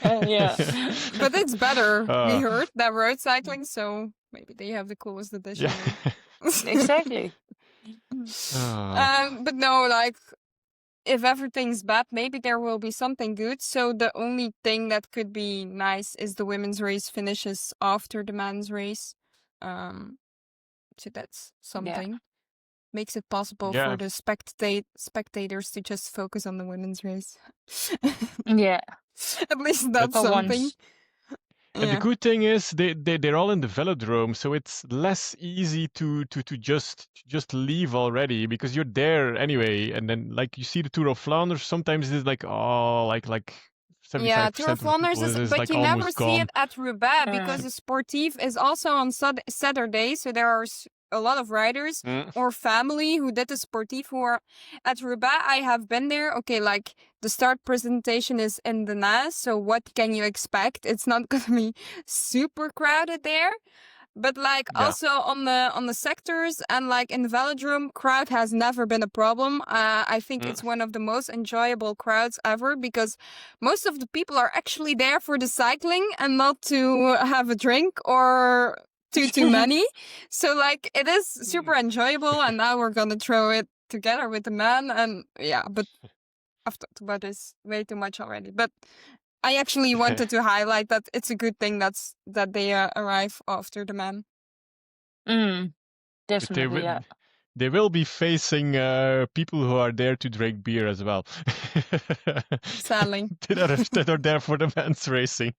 Speaker 3: Yeah.
Speaker 1: but it's better, we
Speaker 2: Uh.
Speaker 1: heard, than road cycling. So maybe they have the coolest edition.
Speaker 2: Yeah.
Speaker 3: Exactly.
Speaker 1: But no, like, if everything's bad, maybe there will be something good. So the only thing that could be nice is the women's race finishes after the men's race. So that's something. Makes it possible for the spectators to just focus on the women's race.
Speaker 3: Yeah.
Speaker 1: At least that's
Speaker 3: For
Speaker 1: something.
Speaker 3: once.
Speaker 2: And the good thing is they're all in the velodrome, so it's less easy to just leave already because you're there anyway. And then like you see the Tour of Flanders, sometimes it's like 75%
Speaker 1: Yeah, Tour of Flanders is, but
Speaker 2: like
Speaker 1: you never
Speaker 2: almost
Speaker 1: see
Speaker 2: gone.
Speaker 1: it at Roubaix because the Sportif is also on Saturday, so there are a lot of riders or family who did the sportief who are at Roubaix. I have been there. Okay, like the start presentation is in the NAS, so what can you expect? It's not gonna be super crowded there. But like
Speaker 2: Yeah.
Speaker 1: also on the sectors and like in the velodrome, crowd has never been a problem. I think it's one of the most enjoyable crowds ever because most of the people are actually there for the cycling and not to have a drink or too many. So like it is super enjoyable, and now we're gonna throw it together with the men, and yeah, but I've talked about this way too much already. But I actually wanted to highlight that it's a good thing that they arrive after the men.
Speaker 2: But
Speaker 3: Definitely, yeah.
Speaker 2: they will be facing people who are there to drink beer as well.
Speaker 1: Sadly.
Speaker 2: that are there for the men's racing.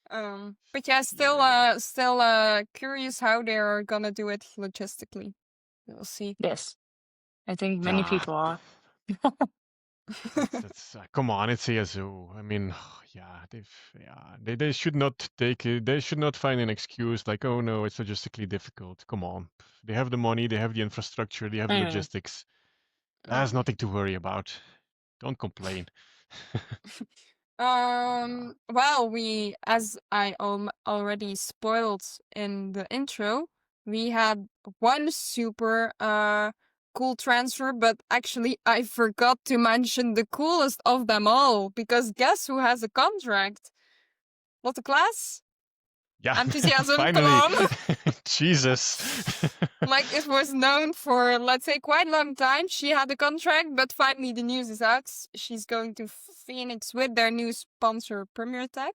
Speaker 1: But yeah, still curious how they're gonna do it logistically. We'll see.
Speaker 3: Yes. I think many people are.
Speaker 2: That's come on, it's ASO. I mean, they should not take it. They should not find an excuse like, oh no, it's logistically difficult. Come on, they have the money, they have the infrastructure, they have the logistics. There's nothing to worry about. Don't complain.
Speaker 1: Well, we, as I already spoiled in the intro, we had one super cool transfer, but actually I forgot to mention the coolest of them all, because guess who has a contract? Lotte Klaas?
Speaker 2: Yeah,
Speaker 1: Enthusiasm, come
Speaker 2: finally.
Speaker 1: on.
Speaker 2: Jesus.
Speaker 1: Like it was known for, let's say, quite a long time. She had a contract, but finally the news is out. She's going to Phoenix with their new sponsor, Premier Tech.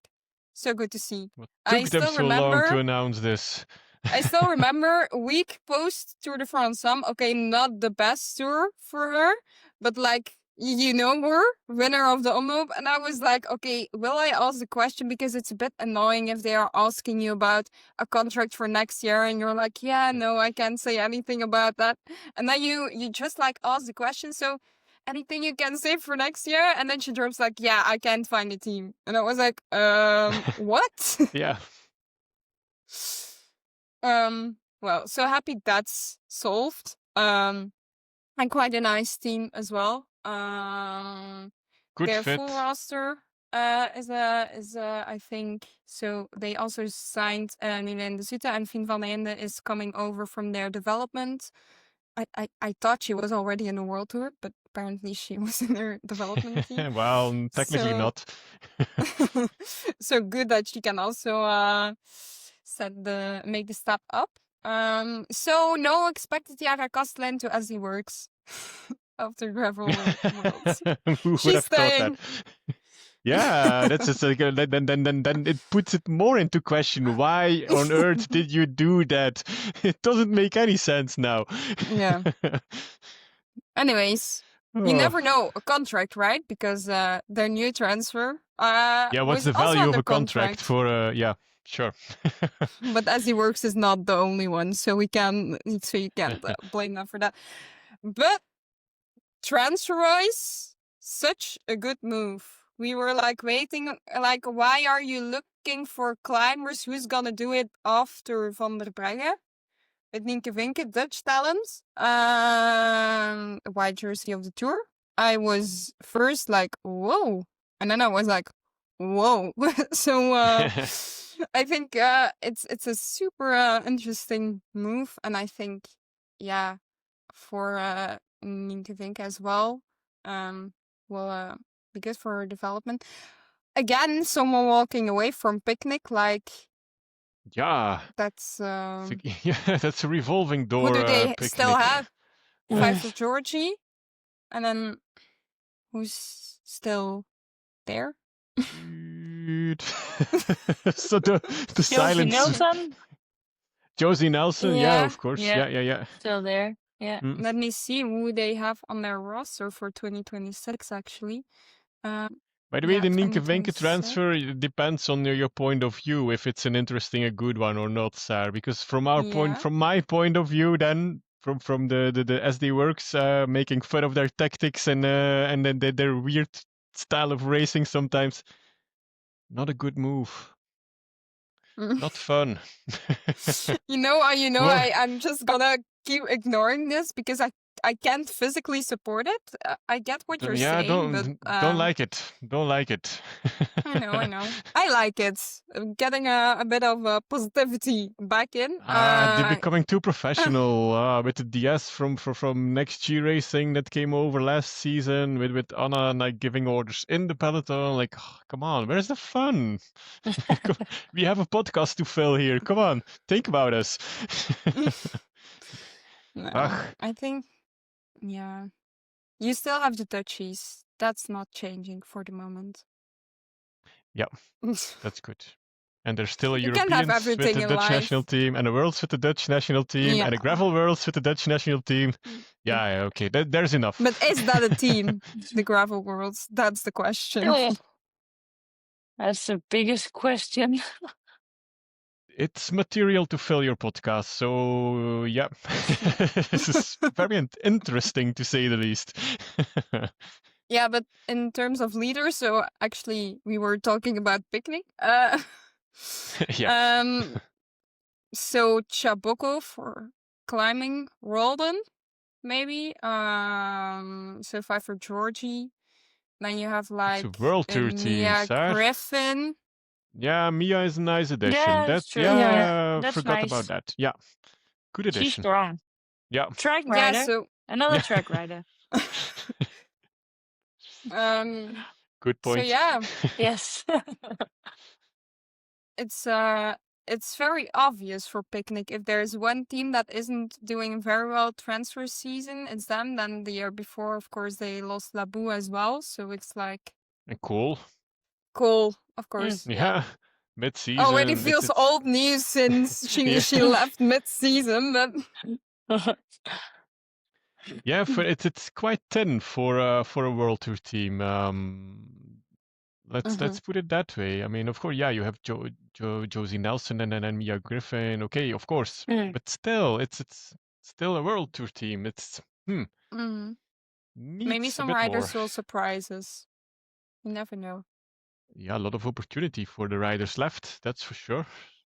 Speaker 1: So good to see.
Speaker 2: What
Speaker 1: I
Speaker 2: took them
Speaker 1: still
Speaker 2: so long
Speaker 1: remember.
Speaker 2: to announce this?
Speaker 1: I still remember a week post Tour de France. Okay, not the best tour for her, but like, you know her, winner of the Omloop. And I was like, okay, will I ask the question? Because it's a bit annoying if they are asking you about a contract for next year and you're like, yeah, no, I can't say anything about that. And then you just like ask the question. So anything you can say for next year? And then she drops like, yeah, I can't find a team. And I was like, what?
Speaker 2: Yeah.
Speaker 1: Well, so happy that's solved. And quite a nice team as well.
Speaker 2: Good
Speaker 1: their
Speaker 2: fit.
Speaker 1: full roster is I think so. They also signed Nina de Suter, and Fien van den Ende is coming over from their development. I thought she was already in the world tour, but apparently she was in their development team.
Speaker 2: Well, technically not.
Speaker 1: So good that she can also make the step up. So no expected Yara Kastelen to as he works after gravel worlds.
Speaker 2: Who would
Speaker 1: She's
Speaker 2: have thought
Speaker 1: staying.
Speaker 2: that? Yeah, that's just like, then it puts it more into question. Why on earth did you do that? It doesn't make any sense now.
Speaker 1: Yeah. Anyways, you never know a contract, right? Because their new transfer.
Speaker 2: Yeah, what's
Speaker 1: was
Speaker 2: the
Speaker 1: also
Speaker 2: value of
Speaker 1: under
Speaker 2: a contract for? Yeah, sure.
Speaker 1: But as he works is not the only one, so you can't blame them for that. But transfer-wise, such a good move. We were like waiting, like, why are you looking for climbers? Who's gonna do it after Van der Breggen? With Nienke Vinke, Dutch talent. White jersey of the tour. I was first like, whoa. And then I was like, whoa. So I think it's a super interesting move. And I think, yeah, for Nienke Vinke as well, will be good for her development. Again, someone walking away from Picnic, like,
Speaker 2: Yeah,
Speaker 1: that's
Speaker 2: yeah, that's a revolving door.
Speaker 1: who do they
Speaker 2: Picnic.
Speaker 1: still have? Five for Georgie, and then who's still there?
Speaker 2: Dude. So the
Speaker 3: Josie
Speaker 2: silence.
Speaker 3: Nelson,
Speaker 2: Josie Nelson, yeah,
Speaker 1: Yeah.
Speaker 2: of course.
Speaker 3: Yeah.
Speaker 2: Yeah.
Speaker 3: still there. Yeah.
Speaker 1: Let me see who they have on their roster for 2026. Actually,
Speaker 2: By the way,
Speaker 1: yeah,
Speaker 2: the Nienke Vinke
Speaker 1: 2026.
Speaker 2: transfer depends on your point of view if it's an interesting, a good one or not, Saar. Because from my point of view, then from the SD Works making fun of their tactics and then their weird style of racing sometimes, not a good move. Not fun. Well-
Speaker 1: I'm just gonna keep ignoring this because I can't physically support it. I get what you're
Speaker 2: Yeah,
Speaker 1: saying, but
Speaker 2: don't like it. Don't like it.
Speaker 1: I know. I like it. I'm getting a bit of positivity back in.
Speaker 2: They're becoming too professional with the DS from Next G Racing that came over last season with Anna like giving orders in the peloton. Like, come on, where's the fun? We have a podcast to fill here. Come on, think about us.
Speaker 1: No,
Speaker 2: Ugh.
Speaker 1: I think, yeah. You still have the Dutchies. That's not changing for the moment.
Speaker 2: Yeah. That's good. And there's still a
Speaker 1: You can't have
Speaker 2: Europeans with
Speaker 1: everything
Speaker 2: the
Speaker 1: in
Speaker 2: Dutch
Speaker 1: life.
Speaker 2: national team, and a Worlds with the Dutch national team, and a Gravel Worlds with the Dutch national team. Yeah, okay, there's enough.
Speaker 1: But is that a team? The Gravel Worlds? That's the question.
Speaker 3: Oh, that's the biggest question.
Speaker 2: It's material to fill your podcast, so yeah, this is very interesting to say the least.
Speaker 1: Yeah, but in terms of leaders, so actually we were talking about picnic.
Speaker 2: Yeah.
Speaker 1: So Chaboko for climbing, Roldan, maybe. So 5 for Georgie. Then you have like
Speaker 2: It's a World Tour team,
Speaker 1: Mia
Speaker 2: Saar.
Speaker 1: Griffin.
Speaker 2: Yeah, Mia is a nice addition.
Speaker 3: Yeah, that's true.
Speaker 2: Yeah,
Speaker 3: That's
Speaker 2: forgot
Speaker 3: nice.
Speaker 2: about that. Yeah, good addition.
Speaker 3: She's strong.
Speaker 2: Yeah.
Speaker 3: Track
Speaker 1: Yeah,
Speaker 3: rider.
Speaker 1: so
Speaker 3: Another track rider.
Speaker 2: Good point.
Speaker 1: So yeah,
Speaker 3: Yes.
Speaker 1: it's very obvious for picnic. If there's one team that isn't doing very well transfer season, it's them. Then the year before, of course, they lost Labou as well. So it's like
Speaker 2: And cool.
Speaker 1: of course.
Speaker 2: Yeah. Mid-season.
Speaker 1: Already feels old news since she left mid-season, but
Speaker 2: yeah, it's quite thin for a World Tour team. Let's put it that way. I mean, of course, yeah, you have Josie Nelson and then Mia Griffin. Okay, of course, but still, it's still a World Tour team. It's
Speaker 1: maybe some
Speaker 2: a bit
Speaker 1: riders
Speaker 2: more.
Speaker 1: will surprise us. You never know.
Speaker 2: Yeah, a lot of opportunity for the riders left. That's for sure.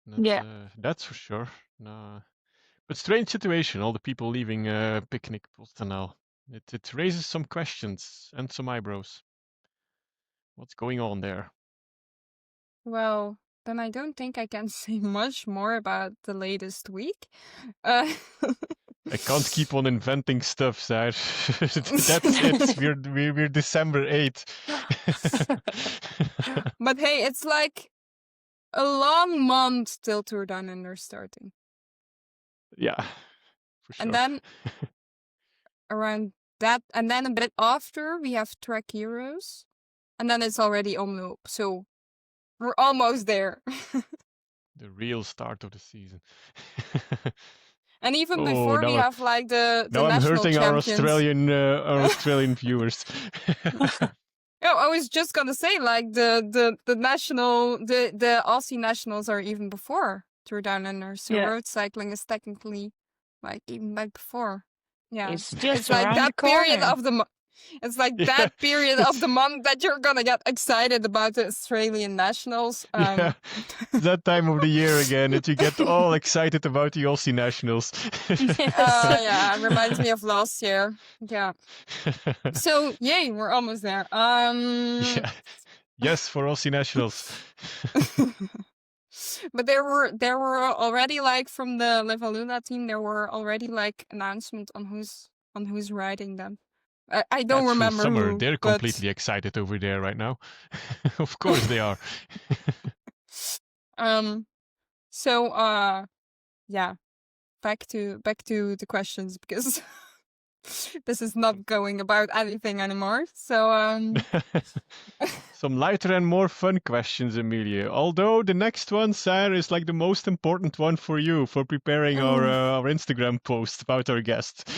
Speaker 2: That's for sure. But strange situation. All the people leaving Picnic PostNL. It raises some questions and some eyebrows. What's going on there?
Speaker 1: Well, then I don't think I can say much more about the latest week.
Speaker 2: I can't keep on inventing stuff, Saar. That's it. We're December 8th.
Speaker 1: But hey, it's like a long month till Tour Down Under starting.
Speaker 2: Yeah, for sure.
Speaker 1: And then around that, and then a bit after, we have Trek Heroes. And then it's already Omloop. So we're almost there.
Speaker 2: The real start of the season.
Speaker 1: And even before we have like the
Speaker 2: now I'm
Speaker 1: national
Speaker 2: hurting
Speaker 1: champions.
Speaker 2: our Australian viewers.
Speaker 1: Oh, I was just gonna say like the national the Aussie nationals are even before Tour Down Under. So road cycling is technically like even like before. Yeah,
Speaker 3: It's just
Speaker 1: it's like
Speaker 3: around
Speaker 1: that
Speaker 3: the corner.
Speaker 1: period of the it's like that period of the month that you're gonna get excited about the Australian nationals.
Speaker 2: Yeah, that time of the year again that you get all excited about the Aussie nationals.
Speaker 1: Yeah, it reminds me of last year. Yeah. So yay, we're almost there.
Speaker 2: Yeah. Yes, for Aussie nationals.
Speaker 1: But there were already like from the Levaluna team, there were already like announcements on who's riding them. I don't remember
Speaker 2: summer.
Speaker 1: who,
Speaker 2: They're completely excited over there right now. Of course they are.
Speaker 1: So yeah, back to the questions because this is not going about anything anymore. So
Speaker 2: some lighter and more fun questions, Amelia. Although the next one, Saar, is like the most important one for you for preparing our Instagram post about our guest.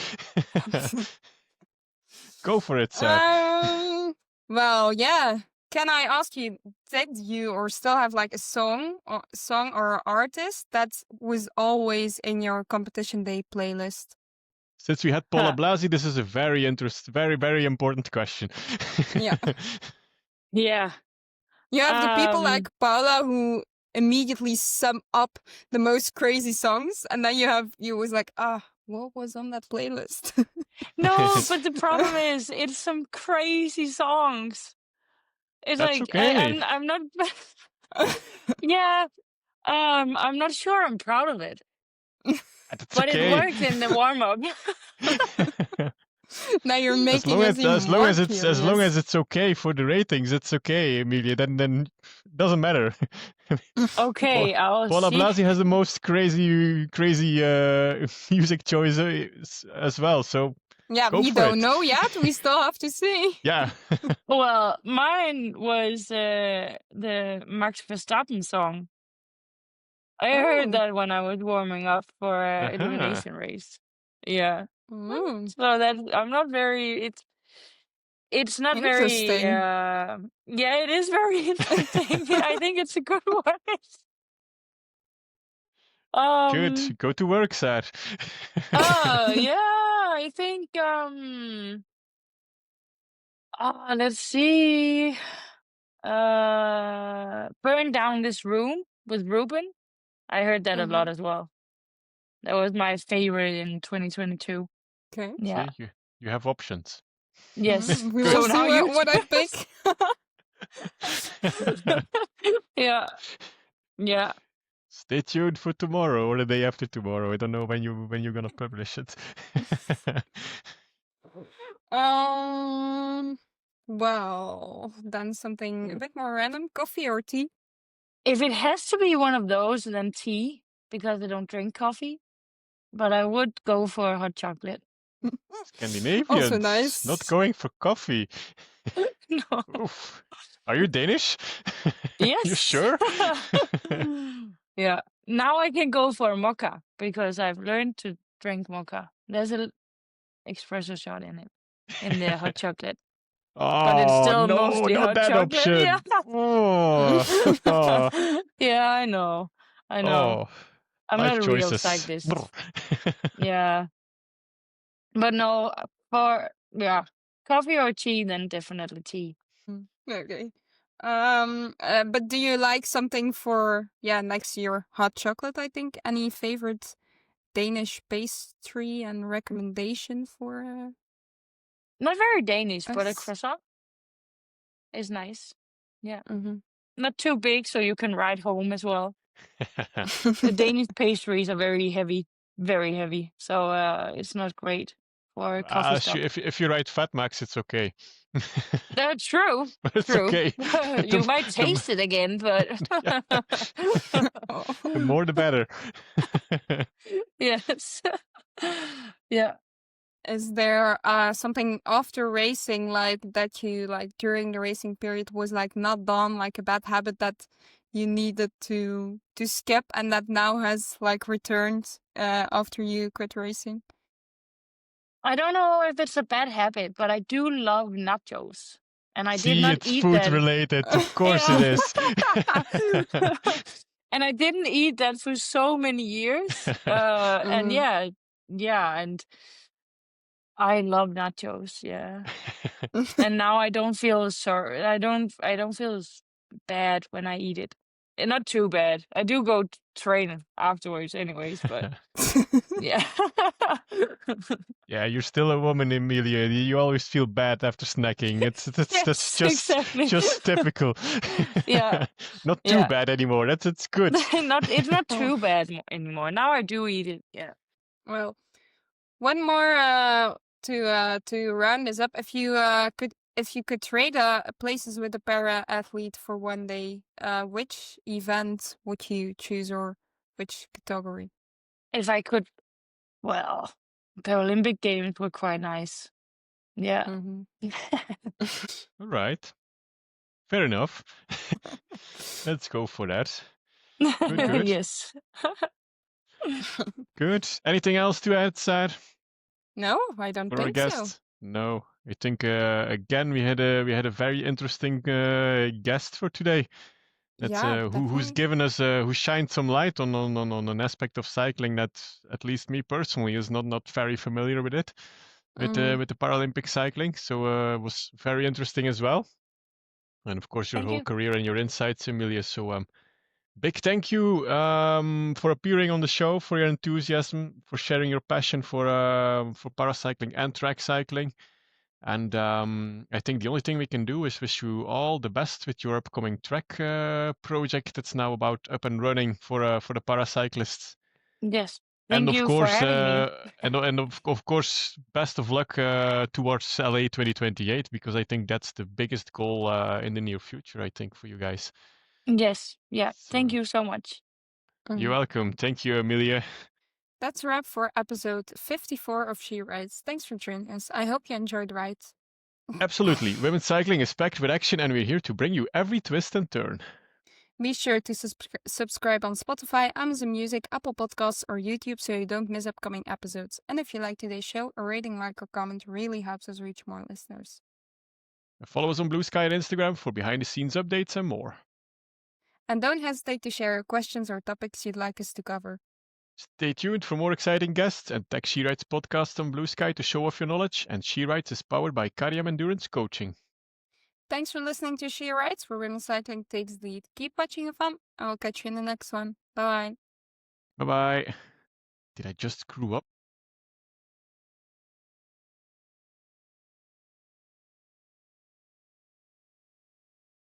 Speaker 2: Go for it, Saar.
Speaker 1: Well, yeah. Can I ask you, did you or still have like a song or artist that was always in your competition day playlist?
Speaker 2: Since we had Paula Blasi, this is a very very important question.
Speaker 1: Yeah.
Speaker 3: Yeah.
Speaker 1: You have the people like Paula who immediately sum up the most crazy songs, and then you was like, what was on that playlist?
Speaker 3: No, but the problem is, it's some crazy songs. It's
Speaker 2: That's
Speaker 3: like
Speaker 2: okay.
Speaker 3: I'm not. Yeah, I'm not sure I'm proud of it,
Speaker 2: That's
Speaker 3: but it
Speaker 2: okay.
Speaker 3: worked in the warm up.
Speaker 1: Now you're making us even more curious.
Speaker 2: As long as it's okay for the ratings, it's okay, Emilia. Then doesn't matter.
Speaker 3: Okay, I'll
Speaker 2: Paula
Speaker 3: see.
Speaker 2: Blasi has the most crazy music choices as well. So
Speaker 1: Yeah,
Speaker 2: go
Speaker 1: we
Speaker 2: for
Speaker 1: don't
Speaker 2: it.
Speaker 1: know yet. We still have to see.
Speaker 2: Yeah.
Speaker 3: Well, mine was the Max Verstappen song. I heard that when I was warming up for
Speaker 2: Uh-huh.
Speaker 3: elimination race. Yeah.
Speaker 1: Ooh,
Speaker 3: So that I'm not very. It's not very.
Speaker 1: interesting.
Speaker 3: Yeah, it is very interesting. I think it's a good one.
Speaker 2: Good. Go to work, Saar.
Speaker 3: Oh yeah, I think let's see. Burn Down This Room with Ruben. I heard that a lot as well. That was my favorite in 2022.
Speaker 1: Okay.
Speaker 3: Yeah.
Speaker 2: See, you have options.
Speaker 3: Yes.
Speaker 1: We
Speaker 3: So
Speaker 1: will
Speaker 3: now
Speaker 1: see
Speaker 3: you
Speaker 1: what I pick.
Speaker 3: Yeah. Yeah.
Speaker 2: Stay tuned for tomorrow or the day after tomorrow. I don't know when you're gonna publish it.
Speaker 1: Well, then something a bit more random. Coffee or tea?
Speaker 3: If it has to be one of those, then tea, because I don't drink coffee. But I would go for hot chocolate.
Speaker 2: Scandinavians,
Speaker 1: Also nice.
Speaker 2: not going for coffee.
Speaker 3: No.
Speaker 2: Oof. Are you Danish?
Speaker 3: Yes.
Speaker 2: You sure?
Speaker 3: Yeah. Now I can go for a mocha because I've learned to drink mocha. There's an espresso shot in it, in the hot chocolate. But it's
Speaker 2: Oh
Speaker 3: still
Speaker 2: no,
Speaker 3: mostly
Speaker 2: not
Speaker 3: hot
Speaker 2: that
Speaker 3: chocolate.
Speaker 2: option.
Speaker 3: Yeah.
Speaker 2: Oh.
Speaker 3: Yeah, I know. I know.
Speaker 2: Oh.
Speaker 3: I'm
Speaker 2: Life
Speaker 3: not a real
Speaker 2: choices.
Speaker 3: cyclist. Yeah. But no, coffee or tea, then definitely tea.
Speaker 1: Okay. But do you like something for next to your hot chocolate? I think any favorite Danish pastry and recommendation for
Speaker 3: Not very Danish, but a
Speaker 1: us?
Speaker 3: croissant is nice. Yeah.
Speaker 1: Mm-hmm.
Speaker 3: Not too big, so you can ride home as well. The Danish pastries are very heavy, so it's not great for a coffee stop.
Speaker 2: If you write Fat Max, it's okay.
Speaker 3: That's true.
Speaker 2: It's
Speaker 3: True.
Speaker 2: okay.
Speaker 3: You might taste it again, but
Speaker 2: The more the better.
Speaker 3: yes. Yeah.
Speaker 1: Is there something after racing like that you like during the racing period was like not done, like a bad habit that you needed to skip and that now has like returned after you quit racing?
Speaker 3: I don't know if it's a bad habit, but I do love nachos. And I did
Speaker 2: See,
Speaker 3: not
Speaker 2: it's
Speaker 3: eat
Speaker 2: food
Speaker 3: that.
Speaker 2: related. Of course it is.
Speaker 3: And I didn't eat that for so many years. And and I love nachos, yeah. And now I don't feel sorry. I don't feel bad when I eat it. Not too bad. I do go train afterwards anyways, but yeah.
Speaker 2: Yeah, you're still a woman, Emilia. You always feel bad after snacking. That's
Speaker 3: Yes,
Speaker 2: just
Speaker 3: exactly.
Speaker 2: just typical.
Speaker 3: Yeah.
Speaker 2: Not too bad anymore. It's good.
Speaker 3: It's not too bad anymore. Now I do eat it. Yeah.
Speaker 1: Well, one more to round this up. If you could trade places with a para athlete for one day, which event would you choose or which category?
Speaker 3: If I could, well, Paralympic Games were quite nice. Yeah.
Speaker 1: Mm-hmm.
Speaker 2: All right. Fair enough. Let's go for that. Good.
Speaker 3: Yes.
Speaker 2: Good. Anything else to add, Saar?
Speaker 1: No, I don't
Speaker 2: For our
Speaker 1: think so.
Speaker 2: guest? No. I think again we had a very interesting guest for today. That's who's given us who shined some light on an aspect of cycling that at least me personally is not very familiar with it, with the Paralympic cycling. So it was very interesting as well. And of course your
Speaker 3: Thank
Speaker 2: whole
Speaker 3: you.
Speaker 2: career and your insights, Emilia. So Big thank you for appearing on the show, for your enthusiasm, for sharing your passion for paracycling and track cycling. And I think the only thing we can do is wish you all the best with your upcoming track project that's now about up and running for the paracyclists.
Speaker 3: Yes.
Speaker 2: And
Speaker 3: Thank
Speaker 2: of
Speaker 3: you for
Speaker 2: course,
Speaker 3: having me.
Speaker 2: of course, best of luck towards LA 2028, because I think that's the biggest goal in the near future, I think, for you guys.
Speaker 3: Yes. Yeah. Thank
Speaker 2: So
Speaker 3: you so much.
Speaker 2: you're welcome. Thank you, Amelia.
Speaker 1: That's a wrap for episode 54 of She Rides. Thanks for joining us. I hope you enjoyed the ride.
Speaker 2: Absolutely. Women's cycling is packed with action, and we're here to bring you every twist and turn.
Speaker 1: Be sure to subscribe on Spotify, Amazon Music, Apple Podcasts, or YouTube so you don't miss upcoming episodes. And if you like today's show, a rating, like, or comment really helps us reach more listeners.
Speaker 2: Follow us on Blue Sky and Instagram for behind the scenes updates and more.
Speaker 1: And don't hesitate to share your questions or topics you'd like us to cover.
Speaker 2: Stay tuned for more exciting guests and tag She Rides podcast on Blue Sky to show off your knowledge. And She Rides is powered by Kariam Endurance Coaching.
Speaker 1: Thanks for listening to She Rides, where women's cycling takes the lead. Keep watching and fun, and we'll catch you in the next one. Bye.
Speaker 2: Bye bye. Did I just screw up?